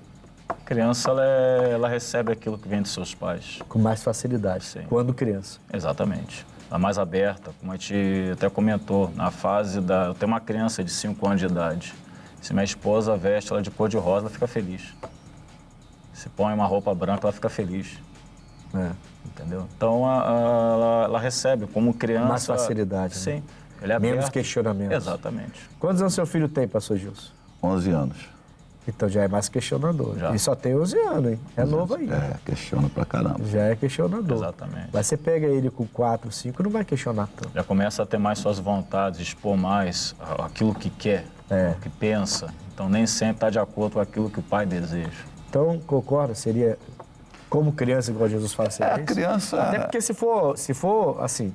Speaker 2: A criança, ela recebe aquilo que vem dos seus pais.
Speaker 1: Com mais facilidade,
Speaker 2: Sim.
Speaker 1: quando criança.
Speaker 2: Exatamente. Ela mais aberta, como a gente até comentou, na fase da... Eu tenho uma criança de 5 anos de idade. Se minha esposa veste ela de cor de rosa, ela fica feliz. Se põe uma roupa branca, ela fica feliz. Entendeu? Então, ela recebe como criança...
Speaker 1: Mais facilidade.
Speaker 2: Sim.
Speaker 1: Né?
Speaker 2: Ele é
Speaker 1: menos
Speaker 2: aberto.
Speaker 1: questionamento.
Speaker 2: Exatamente.
Speaker 1: Quantos anos seu filho tem, pastor Gilson?
Speaker 3: 11 anos.
Speaker 1: Então já é mais questionador.
Speaker 2: Já.
Speaker 1: E só tem 11 anos, hein? É novo ainda.
Speaker 3: É, questiona pra caramba.
Speaker 1: Já é questionador.
Speaker 2: Exatamente.
Speaker 1: Mas você pega ele com 4, 5, não vai questionar tanto.
Speaker 2: Já começa a ter mais suas vontades, expor mais aquilo que quer, o que pensa. Então, nem sempre está de acordo com aquilo que o pai deseja.
Speaker 1: Então, concorda? Seria como criança, igual Jesus fala, seria
Speaker 3: A
Speaker 1: isso?
Speaker 3: criança...
Speaker 1: Até porque se for assim,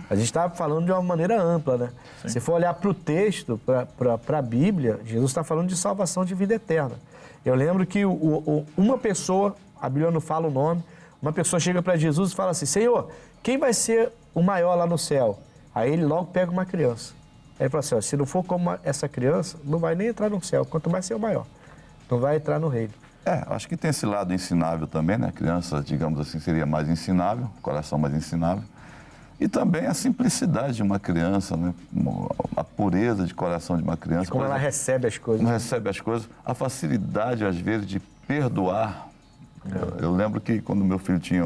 Speaker 1: a gente está falando de uma maneira ampla, né?
Speaker 2: Sim.
Speaker 1: Se for olhar para o texto, para a Bíblia, Jesus está falando de salvação de vida eterna. Eu lembro que uma pessoa, a Bíblia não fala o nome, uma pessoa chega para Jesus e fala assim, Senhor, quem vai ser o maior lá no céu? Aí ele logo pega uma criança. Aí ele fala assim, ó, se não for como essa criança, não vai nem entrar no céu, quanto mais ser o maior. Não vai entrar no reino.
Speaker 3: Acho que tem esse lado ensinável também, né? Criança, digamos assim, seria mais ensinável, coração mais ensinável. E também a simplicidade de uma criança, né? A pureza de coração de uma criança.
Speaker 1: Como ela recebe as coisas.
Speaker 3: Como recebe as coisas. A facilidade, às vezes, de perdoar. Eu lembro que quando meu filho tinha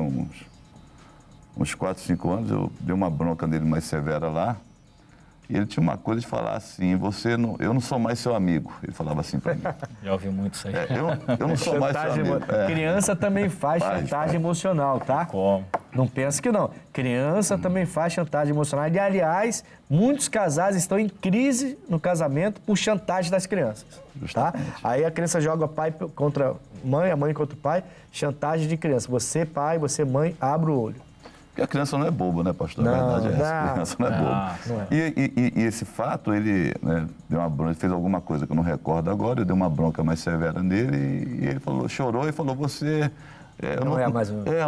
Speaker 3: uns 4, 5 anos, eu dei uma bronca nele mais severa lá. E ele tinha uma coisa de falar assim, eu não sou mais seu amigo. Ele falava assim para mim.
Speaker 2: Já ouvi muito isso aí.
Speaker 3: Eu não sou mais seu amigo.
Speaker 1: Criança também faz chantagem emocional, tá?
Speaker 2: Como?
Speaker 1: Não pensa que não. Criança também faz chantagem emocional. E, aliás, muitos casais estão em crise no casamento por chantagem das crianças, tá? Aí a criança joga pai contra mãe, a mãe contra o pai, chantagem de criança. Você, pai, você, mãe, abre o olho.
Speaker 3: Porque a criança não é boba, né, pastor?
Speaker 1: Não,
Speaker 3: a verdade é essa.
Speaker 1: não.
Speaker 3: A criança não é boba.
Speaker 1: Não é.
Speaker 3: E esse fato, ele, né, deu uma bronca, fez alguma coisa que eu não recordo agora, eu dei uma bronca mais severa nele e ele falou, chorou e falou, você... eu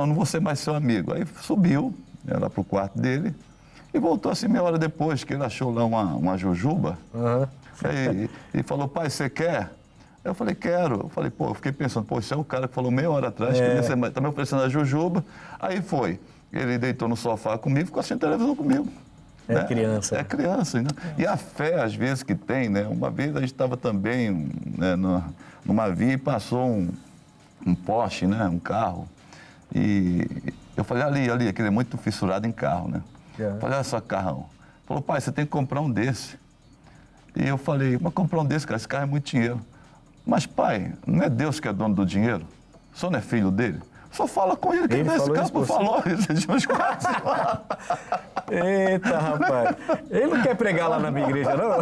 Speaker 3: não vou ser mais seu amigo. Aí subiu, lá pro quarto dele e voltou assim meia hora depois, que ele achou lá uma jujuba. E falou, pai, você quer? Eu falei, quero. Eu falei, eu fiquei pensando, esse é o cara que falou meia hora atrás, que tá me oferecendo a jujuba. Aí foi. Ele deitou no sofá comigo e ficou assistindo televisão comigo.
Speaker 1: É criança.
Speaker 3: É criança. Né? E a fé, às vezes, que tem, né? Uma vez a gente estava também numa via e passou um Porsche, né? Um carro. E eu falei, ali, aquele é muito fissurado em carro, né? Eu falei, olha só, carrão. Falou, pai, você tem que comprar um desse. E eu falei, mas comprar um desse, cara, esse carro é muito dinheiro. Mas, pai, não é Deus que é dono do dinheiro? O senhor não é filho dele? Só fala com ele, que esse campo falou isso de uns 4.
Speaker 1: Eita, rapaz. Ele não quer pregar lá na minha igreja, não?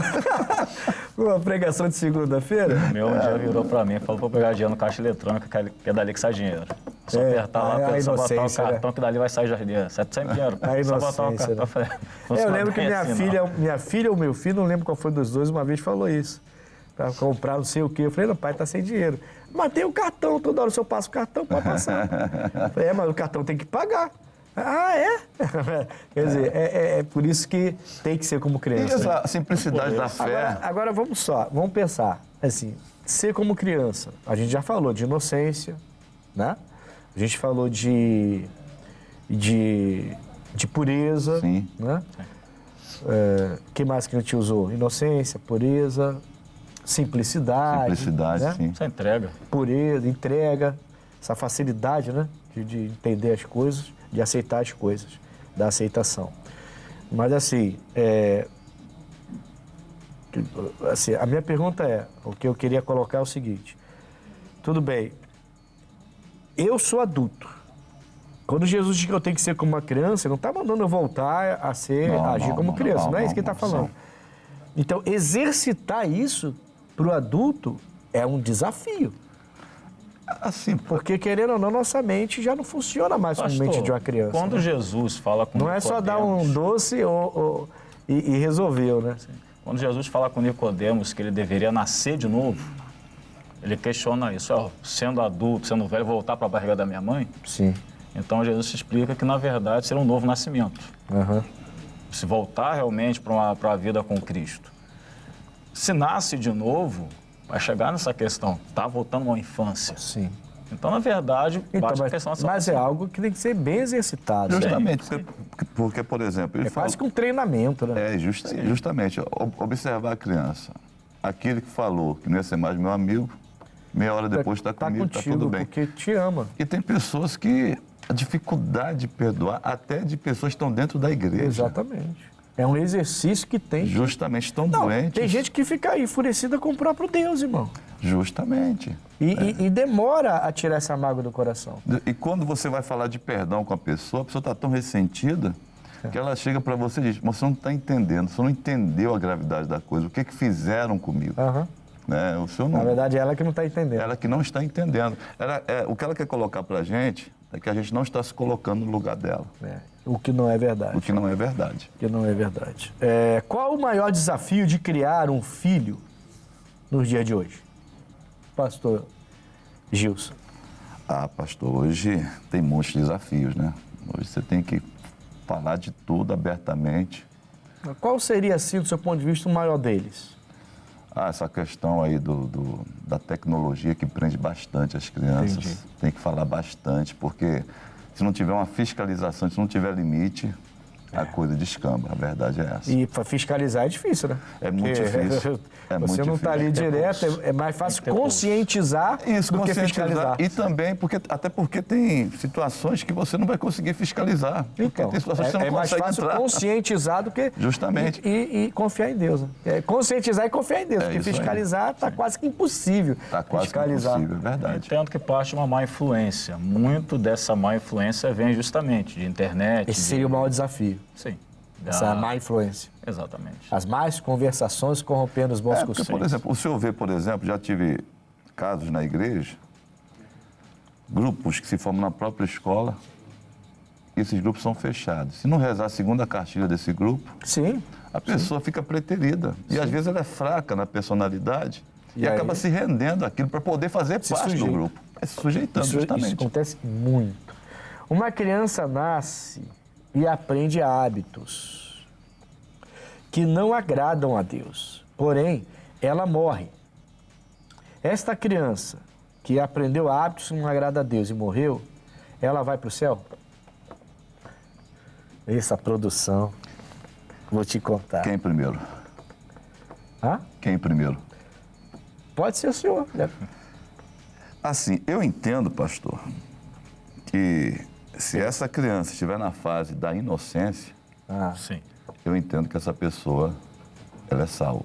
Speaker 1: Uma pregação de segunda-feira?
Speaker 2: Meu um dia virou pra mim e falou pra eu pegar dinheiro no caixa eletrônico, que é dali que sai dinheiro. Só apertar lá, só botar o cartão, que dali vai sair dinheiro. Sai sempre dinheiro. Só botar o cartão.
Speaker 1: Eu lembro que minha filha ou meu filho, não lembro qual foi dos dois, uma vez falou isso. Pra comprar não sei o quê. Eu falei, não, pai, tá sem dinheiro. Mas tem o cartão, toda hora se eu passo o cartão, pode passar. Eu falei, mas o cartão tem que pagar. Ah, é? Quer dizer, é por isso que tem que ser como criança.
Speaker 3: E essa simplicidade da fé.
Speaker 1: Agora vamos pensar, assim, ser como criança. A gente já falou de inocência, né? A gente falou de pureza,
Speaker 3: Sim.
Speaker 1: né? Que mais que a gente usou? Inocência, pureza, simplicidade.
Speaker 3: Simplicidade,
Speaker 1: né?
Speaker 3: sim.
Speaker 2: Essa entrega.
Speaker 1: Pureza, entrega, essa facilidade, né? De entender as coisas, de aceitar as coisas, da aceitação. Mas assim, a minha pergunta o que eu queria colocar é o seguinte, tudo bem, eu sou adulto. Quando Jesus diz que eu tenho que ser como uma criança, ele não está mandando eu voltar a agir como criança, não é isso que ele está falando. Então, exercitar isso para o adulto é um desafio.
Speaker 3: Assim,
Speaker 1: Porque, querendo ou não, nossa mente já não funciona mais como a mente
Speaker 2: Pastor,
Speaker 1: de uma criança.
Speaker 2: Quando
Speaker 1: né?
Speaker 2: Jesus fala com
Speaker 1: Não é só dar um
Speaker 2: Nicodemos,
Speaker 1: doce e resolveu, né?
Speaker 2: Quando Jesus fala com Nicodemos que ele deveria nascer de novo, ele questiona isso. Ó, sendo adulto, sendo velho, voltar para a barriga da minha mãe?
Speaker 1: Sim.
Speaker 2: Então Jesus explica que, na verdade, será um novo nascimento.
Speaker 1: Aham.
Speaker 2: Se voltar realmente para a vida com Cristo. Se nasce de novo, vai chegar nessa questão. Está voltando à infância.
Speaker 1: Sim.
Speaker 2: Então, na verdade,
Speaker 1: Então,
Speaker 2: bate a questão da
Speaker 1: mas é
Speaker 2: salvação.
Speaker 1: algo que tem que ser bem exercitado. né?
Speaker 3: justamente, porque, por exemplo, ele
Speaker 1: É quase
Speaker 3: fala...
Speaker 1: que um treinamento, né?
Speaker 3: Justamente, observar a criança. Aquele que falou que não ia ser mais meu amigo, meia hora depois está comigo, está
Speaker 1: contigo,
Speaker 3: tudo bem.
Speaker 1: porque te ama.
Speaker 3: E tem pessoas que a dificuldade de perdoar, até de pessoas que estão dentro da igreja.
Speaker 1: Exatamente. É um exercício que tem.
Speaker 3: Justamente estão
Speaker 1: Não,
Speaker 3: doentes.
Speaker 1: tem gente que fica enfurecida com o próprio Deus, irmão.
Speaker 3: Justamente.
Speaker 1: E demora a tirar essa mágoa do coração.
Speaker 3: E quando você vai falar de perdão com a pessoa está tão ressentida que ela chega para você e diz, você não está entendendo, você não entendeu a gravidade da coisa, o que fizeram comigo.
Speaker 1: Aham.
Speaker 3: Né? O senhor não...
Speaker 1: Na verdade, é ela que não está entendendo.
Speaker 3: Ela que não está entendendo. O que ela quer colocar para a gente é que a gente não está se colocando no lugar dela,
Speaker 1: É, o que não é verdade.
Speaker 3: o que não é verdade.
Speaker 1: O que não é verdade. Qual o maior desafio de criar um filho nos dias de hoje? Pastor Gilson.
Speaker 3: Ah, pastor, hoje tem muitos desafios, né? Hoje você tem que falar de tudo abertamente.
Speaker 1: Qual seria, assim, do seu ponto de vista, o maior deles?
Speaker 3: Essa questão aí da tecnologia que prende bastante as crianças.
Speaker 1: Entendi.
Speaker 3: Tem que falar bastante, porque se não tiver uma fiscalização, se não tiver limite, a coisa descamba. A verdade é essa.
Speaker 1: E para fiscalizar é difícil, né?
Speaker 3: É muito
Speaker 1: Porque
Speaker 3: difícil. É
Speaker 1: você
Speaker 3: muito
Speaker 1: não está ali
Speaker 3: difícil.
Speaker 1: direto, é mais fácil
Speaker 2: Tem que ter
Speaker 1: conscientizar
Speaker 3: Isso,
Speaker 1: do que fiscalizar.
Speaker 3: E também, até porque tem situações que você não vai conseguir fiscalizar. Porque
Speaker 1: Então,
Speaker 3: tem situações que você não
Speaker 1: é mais
Speaker 3: consegue
Speaker 1: fácil
Speaker 3: entrar.
Speaker 1: conscientizar do que...
Speaker 3: Justamente.
Speaker 1: E confiar em Deus. Né? Conscientizar e confiar em Deus, porque
Speaker 3: isso aí.
Speaker 1: fiscalizar está quase que impossível.
Speaker 3: Está quase que
Speaker 1: fiscalizar.
Speaker 3: impossível, é verdade.
Speaker 2: Entendo que parte de uma má influência. Muito dessa má influência vem justamente de internet.
Speaker 1: Esse seria o maior desafio,
Speaker 2: Sim.
Speaker 1: essa má influência.
Speaker 2: Exatamente.
Speaker 1: As más conversações corrompendo os bons
Speaker 3: Porque,
Speaker 1: costumes.
Speaker 3: por exemplo, o senhor vê, por exemplo, já tive casos na igreja, grupos que se formam na própria escola, e esses grupos são fechados. Se não rezar a segunda cartilha desse grupo,
Speaker 1: Sim.
Speaker 3: a pessoa fica preterida. E às vezes ela é fraca na personalidade
Speaker 1: E
Speaker 3: e
Speaker 1: aí?
Speaker 3: acaba se rendendo àquilo para poder fazer
Speaker 1: Se
Speaker 3: parte do
Speaker 1: sujeita.
Speaker 3: grupo. É se sujeitando,
Speaker 1: Isso
Speaker 3: justamente.
Speaker 1: acontece muito. Uma criança nasce e aprende hábitos que não agradam a Deus. Porém, ela morre. Esta criança que aprendeu hábitos que não agradam a Deus e morreu, ela vai para o céu? Essa produção, vou te contar.
Speaker 3: Quem primeiro?
Speaker 1: Hã?
Speaker 3: Quem primeiro?
Speaker 1: Pode ser o senhor. Né?
Speaker 3: Assim, eu entendo, pastor, que se essa criança estiver na fase da inocência,
Speaker 1: Ah,
Speaker 2: Sim.
Speaker 3: eu entendo que essa pessoa, ela é salva.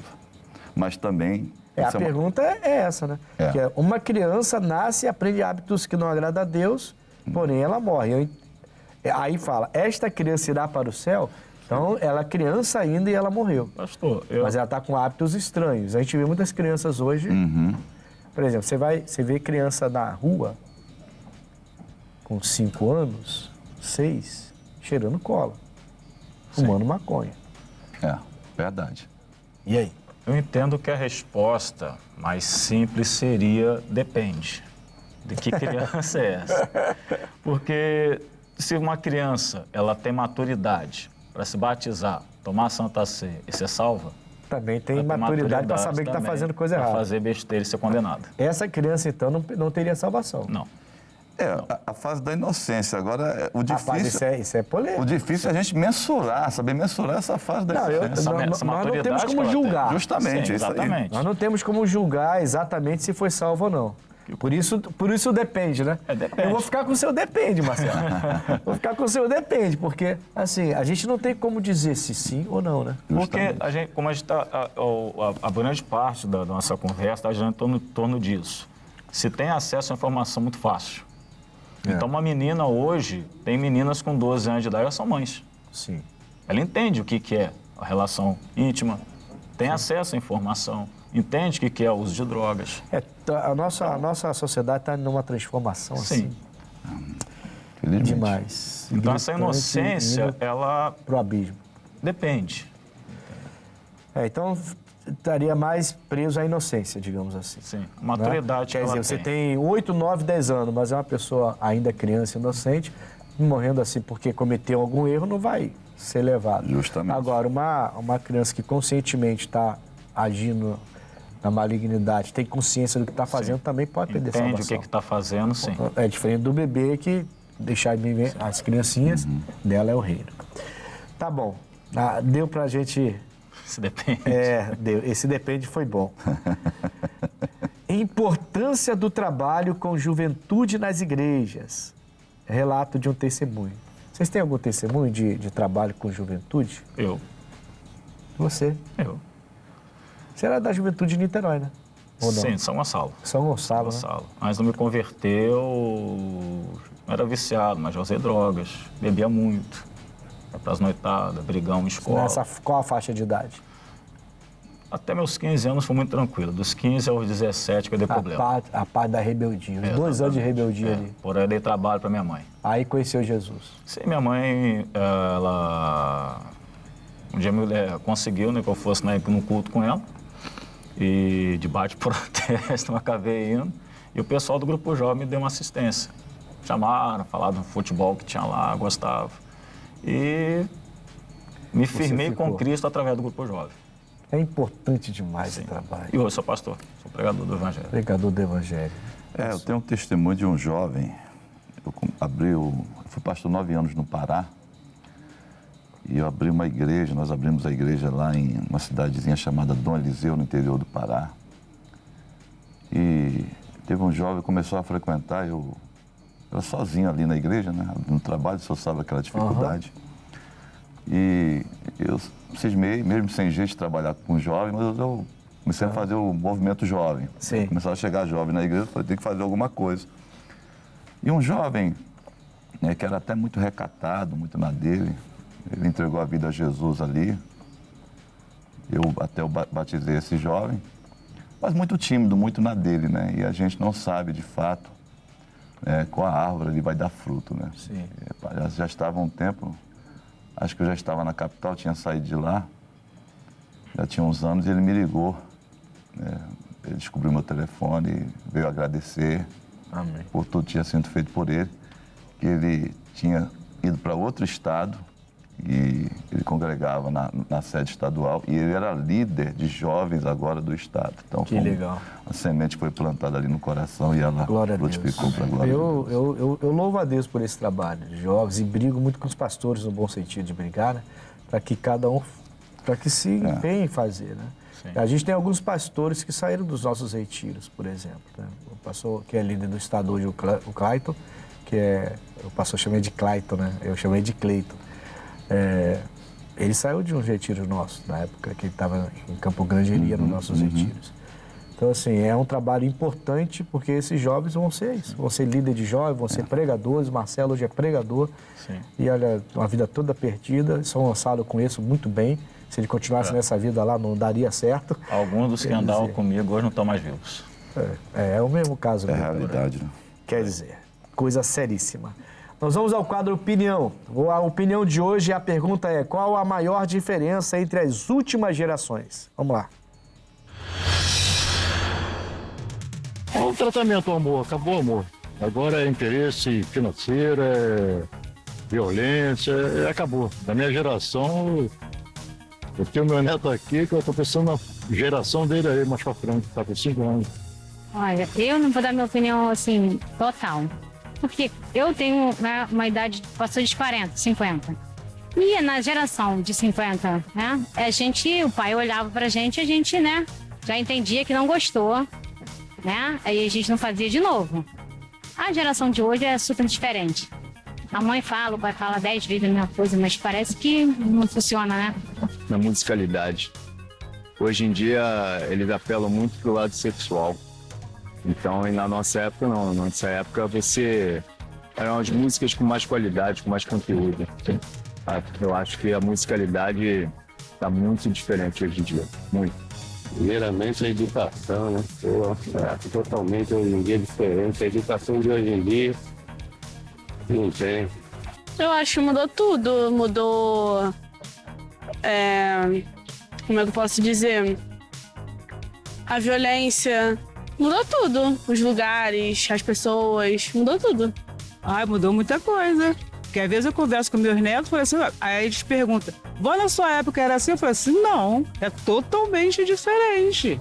Speaker 3: Mas também...
Speaker 1: a
Speaker 3: isso é uma-
Speaker 1: pergunta é essa, né?
Speaker 3: É.
Speaker 1: Que uma criança nasce e aprende hábitos que não agradam a Deus, porém ela morre. Aí fala, esta criança irá para o céu? Então, ela é criança ainda e ela morreu.
Speaker 2: Pastor,
Speaker 1: Mas ela está com hábitos estranhos. A gente vê muitas crianças hoje... Por exemplo, você vê criança na rua com 5 anos, 6, cheirando cola, fumando maconha.
Speaker 3: É, verdade.
Speaker 1: E aí?
Speaker 2: eu entendo que a resposta mais simples seria depende. De que criança é essa? Porque se uma criança ela tem maturidade para se batizar, tomar a Santa Ceia e ser salva,
Speaker 1: Também tem
Speaker 2: ela tem
Speaker 1: maturidade para saber que está
Speaker 2: também
Speaker 1: fazendo coisa
Speaker 2: pra
Speaker 1: errada.
Speaker 2: fazer besteira e ser condenada.
Speaker 1: Essa criança, então, não teria salvação.
Speaker 2: Não.
Speaker 3: A fase da inocência. Agora, o
Speaker 1: Rapaz,
Speaker 3: difícil...
Speaker 1: isso é polêmico.
Speaker 3: O difícil é a gente mensurar, saber mensurar essa fase da
Speaker 1: Não,
Speaker 3: inocência.
Speaker 1: nós não
Speaker 2: maturidade
Speaker 1: temos
Speaker 2: que
Speaker 1: como
Speaker 2: ela tem.
Speaker 1: julgar.
Speaker 3: Justamente,
Speaker 2: Sim,
Speaker 3: isso aí.
Speaker 2: exatamente.
Speaker 1: Nós não temos como julgar exatamente se foi salvo ou não. Por isso depende, né?
Speaker 2: Depende.
Speaker 1: Eu vou ficar com o seu depende, Marcelo. Vou ficar com o seu depende, porque, assim, a gente não tem como dizer se sim ou não, né?
Speaker 2: Porque a gente, como a gente está, a grande parte da nossa conversa está girando em torno disso. Se tem acesso à informação muito fácil. Então, uma menina hoje, tem meninas com 12 anos de idade, elas são mães.
Speaker 1: Sim.
Speaker 2: Ela entende o que é a relação íntima, tem acesso à informação, entende o que é o uso de drogas.
Speaker 1: A nossa sociedade está numa transformação
Speaker 2: Sim.
Speaker 1: assim.
Speaker 3: Felizmente.
Speaker 1: Demais.
Speaker 2: Então, essa
Speaker 1: Gritante,
Speaker 2: inocência,
Speaker 1: indo
Speaker 2: ela
Speaker 1: pro abismo.
Speaker 2: depende.
Speaker 1: Então, estaria mais preso à inocência, digamos assim.
Speaker 2: Sim, a maturidade
Speaker 1: Quer
Speaker 2: que
Speaker 1: dizer,
Speaker 2: ela
Speaker 1: você tem 8, 9, 10 anos, mas é uma pessoa ainda criança, inocente, morrendo assim porque cometeu algum erro, não vai ser levado.
Speaker 3: Justamente.
Speaker 1: Agora, uma criança que conscientemente está agindo na malignidade, tem consciência do que está fazendo, também pode perder
Speaker 2: Entende
Speaker 1: salvação.
Speaker 2: o que está fazendo, sim.
Speaker 1: É diferente do bebê que deixar viver as criancinhas, dela é o reino. Tá bom. Deu pra gente...
Speaker 2: Isso depende.
Speaker 1: Deu. Esse depende foi bom. Importância do trabalho com juventude nas igrejas. Relato de um testemunho. Vocês têm algum testemunho de trabalho com juventude?
Speaker 2: Eu.
Speaker 1: Você?
Speaker 2: Eu.
Speaker 1: Você era da juventude de Niterói, né? Ou não?
Speaker 2: Sim, São Gonçalo.
Speaker 1: São Gonçalo, né?
Speaker 2: Gonçalo. Mas não me converteu, era viciado, mas já usei drogas, bebia muito. Ia pras noitadas, brigão em escola.
Speaker 1: Qual a faixa de idade?
Speaker 2: Até meus 15 anos foi muito tranquilo. Dos 15 aos 17 que eu dei problema.
Speaker 1: A parte da rebeldia. Os 2 anos de rebeldia ali.
Speaker 2: Por aí eu dei trabalho para minha mãe.
Speaker 1: Aí conheceu Jesus.
Speaker 2: Sim, minha mãe, ela... Um dia conseguiu, né, que eu fosse no culto com ela. E de bate-protesto eu acabei indo. E o pessoal do Grupo Jovem me deu uma assistência. Chamaram, falaram do futebol que tinha lá, gostava. E me firmei com Cristo através do Grupo Jovem.
Speaker 1: É importante demais esse trabalho.
Speaker 2: E hoje sou pastor, sou pregador do Evangelho.
Speaker 1: Pregador do Evangelho.
Speaker 3: Eu tenho um testemunho de um jovem. Eu fui pastor 9 anos no Pará. E eu abri uma igreja, nós abrimos a igreja lá em uma cidadezinha chamada Dom Eliseu, no interior do Pará. E teve um jovem que começou a frequentar, eu era sozinho ali na igreja, né? No trabalho, só sabe aquela dificuldade. E eu cismei, mesmo sem jeito de trabalhar com jovem, mas eu comecei a fazer o movimento jovem.
Speaker 1: Sim.
Speaker 3: Começaram a chegar jovem na igreja, eu falei, tem que fazer alguma coisa. E um jovem, né, que era até muito recatado, muito na dele, ele entregou a vida a Jesus ali. Eu batizei esse jovem, mas muito tímido, muito na dele, né? E a gente não sabe, de fato, qual a árvore ele vai dar fruto, né?
Speaker 1: Sim.
Speaker 3: Já estava um tempo, acho que eu já estava na capital, tinha saído de lá, já tinha uns anos, e ele me ligou, né? Ele descobriu meu telefone, veio agradecer.
Speaker 1: Amém.
Speaker 3: Por tudo que tinha sido feito por ele, que ele tinha ido para outro estado, e ele congregava na sede estadual e ele era líder de jovens agora do estado. Então,
Speaker 1: que legal.
Speaker 3: A semente foi plantada ali no coração e ela frutificou para a glória de Deus.
Speaker 1: Eu louvo a Deus por esse trabalho de jovens e brigo muito com os pastores, no bom sentido de brigar, né? Para que cada um, para que se empenhe em fazer, né?
Speaker 2: Sim.
Speaker 1: A gente tem alguns pastores que saíram dos nossos retiros, por exemplo, né? O pastor que é líder do estado hoje, o Clayton, que é, o pastor chamei de Clayton, né? Eu chamei de Cleiton. Ele saiu de um retiro nosso, na época que ele estava em Campo Grande, ele ia nos nossos retiros. Então, assim, é um trabalho importante, porque esses jovens vão ser isso, vão ser líder de jovens, vão ser pregadores. Marcelo hoje é pregador.
Speaker 2: Sim.
Speaker 1: E olha, uma vida toda perdida. São Gonçalo eu conheço muito bem. Se ele continuasse nessa vida lá, não daria certo.
Speaker 2: Alguns dos que andavam comigo hoje não estão mais vivos.
Speaker 1: É o mesmo caso.
Speaker 3: É a realidade, né?
Speaker 1: Quer dizer, coisa seríssima. Nós vamos ao quadro Opinião. A opinião de hoje, a pergunta é: qual a maior diferença entre as últimas gerações? Vamos lá.
Speaker 5: É o tratamento ao amor, acabou o amor. Agora é interesse financeiro, é violência, acabou. Da minha geração, eu tenho meu neto aqui, que eu estou pensando na geração dele aí, mais pra frente, está com 5 anos.
Speaker 6: Olha, eu não vou dar minha opinião, assim, total. Porque eu tenho uma idade, passou de 40, 50. E na geração de 50, né, o pai olhava pra gente e a gente, né, já entendia que não gostou, né, aí a gente não fazia de novo. A geração de hoje é super diferente. A mãe fala, o pai fala 10 vezes a mesma coisa, mas parece que não funciona, né?
Speaker 7: Na musicalidade. Hoje em dia, eles apelam muito pro lado sexual. Então, e na nossa época, não. Na nossa época, eram as músicas com mais qualidade, com mais conteúdo. Eu acho que a musicalidade Está muito diferente hoje em dia, muito.
Speaker 8: Primeiramente a educação, né? Totalmente hoje em dia diferente. A educação de hoje em dia não tem.
Speaker 9: Eu acho que mudou tudo. Mudou. Como é que eu posso dizer? A violência. Mudou tudo. Os lugares, as pessoas. Mudou tudo.
Speaker 10: Ai, mudou muita coisa. Porque às vezes eu converso com meus netos e falo assim, aí eles perguntam, vó, na sua época era assim? Eu falo assim, não, é totalmente diferente.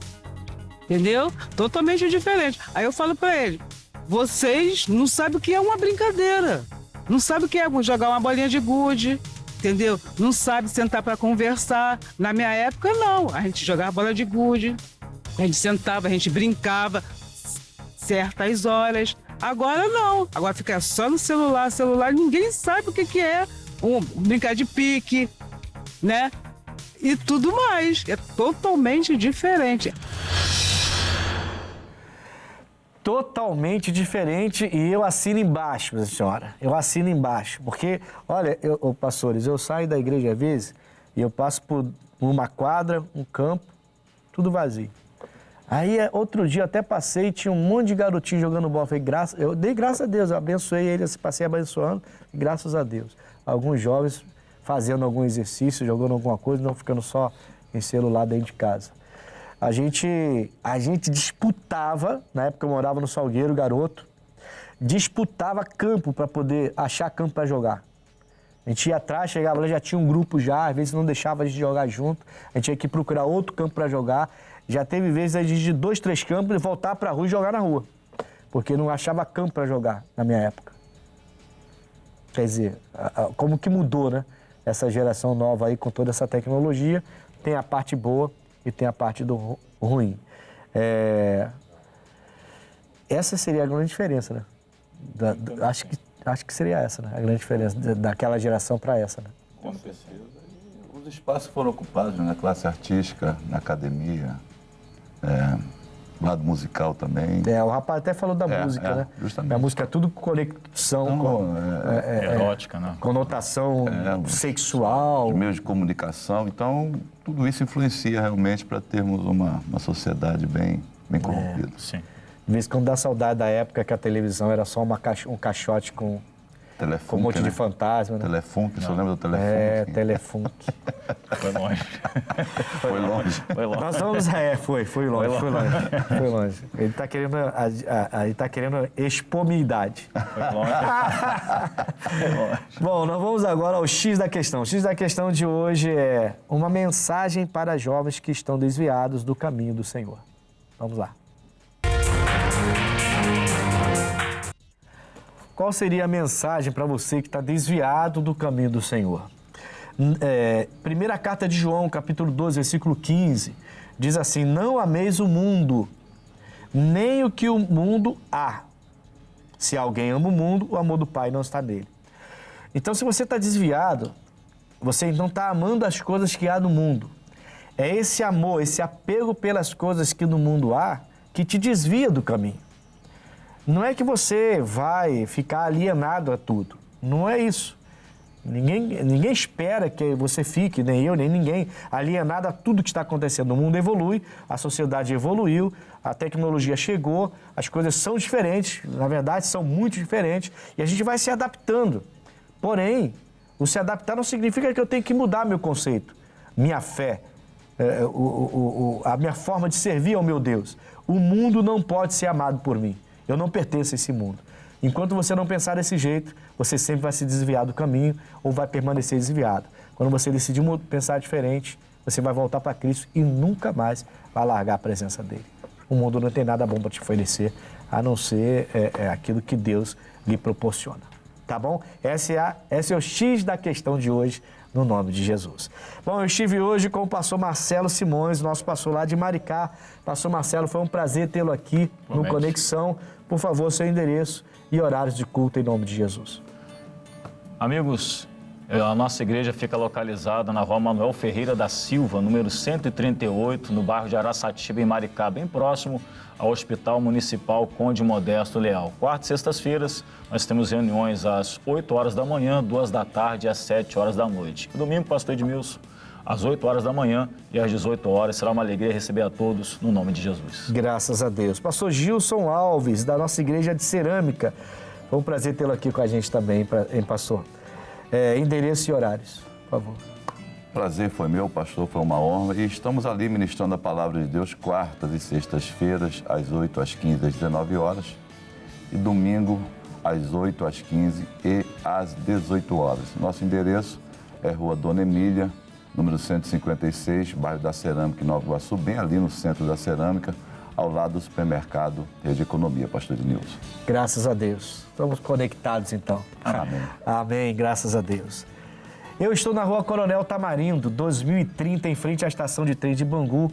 Speaker 10: Entendeu? Totalmente diferente. Aí eu falo pra ele, vocês não sabem o que é uma brincadeira. Não sabem o que é jogar uma bolinha de gude, entendeu? Não sabe sentar pra conversar. Na minha época, não. A gente jogava bola de gude, a gente sentava, a gente brincava certas horas. Agora não. Agora fica só no celular, ninguém sabe o que é brincar de pique, né? E tudo mais. É totalmente diferente.
Speaker 1: Totalmente diferente, e eu assino embaixo, minha senhora. Eu assino embaixo. Porque, olha, pastores, eu saio da igreja às vezes e eu passo por uma quadra, um campo, tudo vazio. Aí, outro dia, eu até passei, tinha um monte de garotinho jogando bola. Eu dei graças a Deus, eu abençoei eles, passei abençoando, e graças a Deus. Alguns jovens fazendo algum exercício, jogando alguma coisa, não ficando só em celular dentro de casa. A gente disputava, na época eu morava no Salgueiro, garoto, disputava campo para poder achar campo para jogar. A gente ia atrás, chegava lá, já tinha um grupo já, às vezes não deixava a gente jogar junto, a gente tinha que procurar outro campo para jogar. Já teve vezes a gente de 2, 3 campos e voltar para a rua e jogar na rua, porque não achava campo para jogar na minha época. Quer dizer, como que mudou, né? Essa geração nova aí com toda essa tecnologia, tem a parte boa e tem a parte do ruim. Essa seria a grande diferença, né? Acho que seria essa, né? A grande diferença daquela geração para essa, né?
Speaker 3: Com certeza. E os espaços foram ocupados na classe artística, na academia, lado musical também.
Speaker 1: O rapaz até falou da música, né?
Speaker 3: Justamente.
Speaker 1: A música é tudo conexão,
Speaker 2: erótica, né?
Speaker 1: Conotação sexual.
Speaker 3: Os meios de comunicação. Então, tudo isso influencia realmente para termos uma sociedade bem corrompida.
Speaker 2: Sim.
Speaker 1: De vez em quando dá saudade da época que a televisão era só um caixote com um monte de fantasma, né?
Speaker 3: Telefunk, você lembra do Telefunk?
Speaker 1: Telefunk.
Speaker 2: Foi longe.
Speaker 3: Foi longe.
Speaker 1: Nós vamos... Foi longe. Ele está querendo expor minha idade.
Speaker 2: Foi longe.
Speaker 1: Bom, nós vamos agora ao X da questão. O X da questão de hoje é uma mensagem para jovens que estão desviados do caminho do Senhor. Vamos lá. Qual seria a mensagem para você que está desviado do caminho do Senhor? Primeira carta de João, capítulo 12, versículo 15, diz assim: não ameis o mundo, nem o que o mundo há. Se alguém ama o mundo, o amor do Pai não está nele. Então, se você está desviado, você então está amando as coisas que há no mundo. É esse amor, esse apego pelas coisas que no mundo há, que te desvia do caminho. Não é que você vai ficar alienado a tudo. Não é isso. Ninguém espera que você fique, nem eu, nem ninguém, alienado a tudo que está acontecendo. O mundo evolui, a sociedade evoluiu, a tecnologia chegou, as coisas são diferentes, na verdade são muito diferentes, e a gente vai se adaptando. Porém, o se adaptar não significa que eu tenho que mudar meu conceito, minha fé, a minha forma de servir ao meu Deus. O mundo não pode ser amado por mim. Eu não pertenço a esse mundo. Enquanto você não pensar desse jeito, você sempre vai se desviar do caminho ou vai permanecer desviado. Quando você decidir pensar diferente, você vai voltar para Cristo e nunca mais vai largar a presença dele. O mundo não tem nada bom para te oferecer, a não ser aquilo que Deus lhe proporciona. Tá bom? Esse é o X da questão de hoje, no nome de Jesus. Bom, eu estive hoje com o pastor Marcelo Simões, nosso pastor lá de Maricá. Pastor Marcelo, foi um prazer tê-lo aqui no Conexão. Por favor, seu endereço e horários de culto em nome de Jesus.
Speaker 2: Amigos, a nossa igreja fica localizada na rua Manuel Ferreira da Silva, número 138, no bairro de Araçatiba, em Maricá, bem próximo ao Hospital Municipal Conde Modesto Leal. Quarta e sextas-feiras, nós temos reuniões às 8 horas da manhã, 2 da tarde e às 7 horas da noite. Domingo, pastor Edmilson, às 8 horas da manhã e às 18 horas. Será uma alegria receber a todos no nome de Jesus.
Speaker 1: Graças a Deus. Pastor Gilson Alves, da nossa igreja de Cerâmica. Foi um prazer tê-lo aqui com a gente também, hein, pastor? Endereço e horários, por favor.
Speaker 3: Prazer foi meu, pastor, foi uma honra. E estamos ali ministrando a palavra de Deus quartas e sextas-feiras, às 8, às 15, às 19 horas. E domingo, às 8, às 15 e às 18 horas. Nosso endereço é Rua Dona Emília, número 156, bairro da Cerâmica, em Nova Iguaçu, bem ali no centro da Cerâmica, ao lado do supermercado Rede Economia, pastor Ednilson.
Speaker 1: Graças a Deus. Estamos conectados, então.
Speaker 3: Amém.
Speaker 1: Amém, graças a Deus. Eu estou na Rua Coronel Tamarindo, 2030, em frente à estação de trem de Bangu.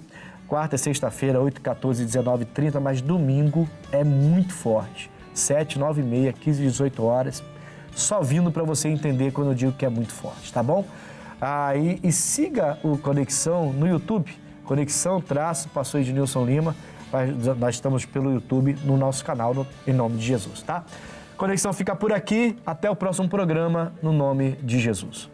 Speaker 1: Quarta e sexta-feira, 8, 14 e 19 h 30, mas domingo é muito forte. 7, 9 e meia, 15 e 18 horas. Só vindo para você entender quando eu digo que é muito forte, tá bom? E siga o Conexão no YouTube. Conexão Pastor Ednilson Lima. Nós estamos pelo YouTube no nosso canal, em nome de Jesus, tá? Conexão fica por aqui. Até o próximo programa, no nome de Jesus.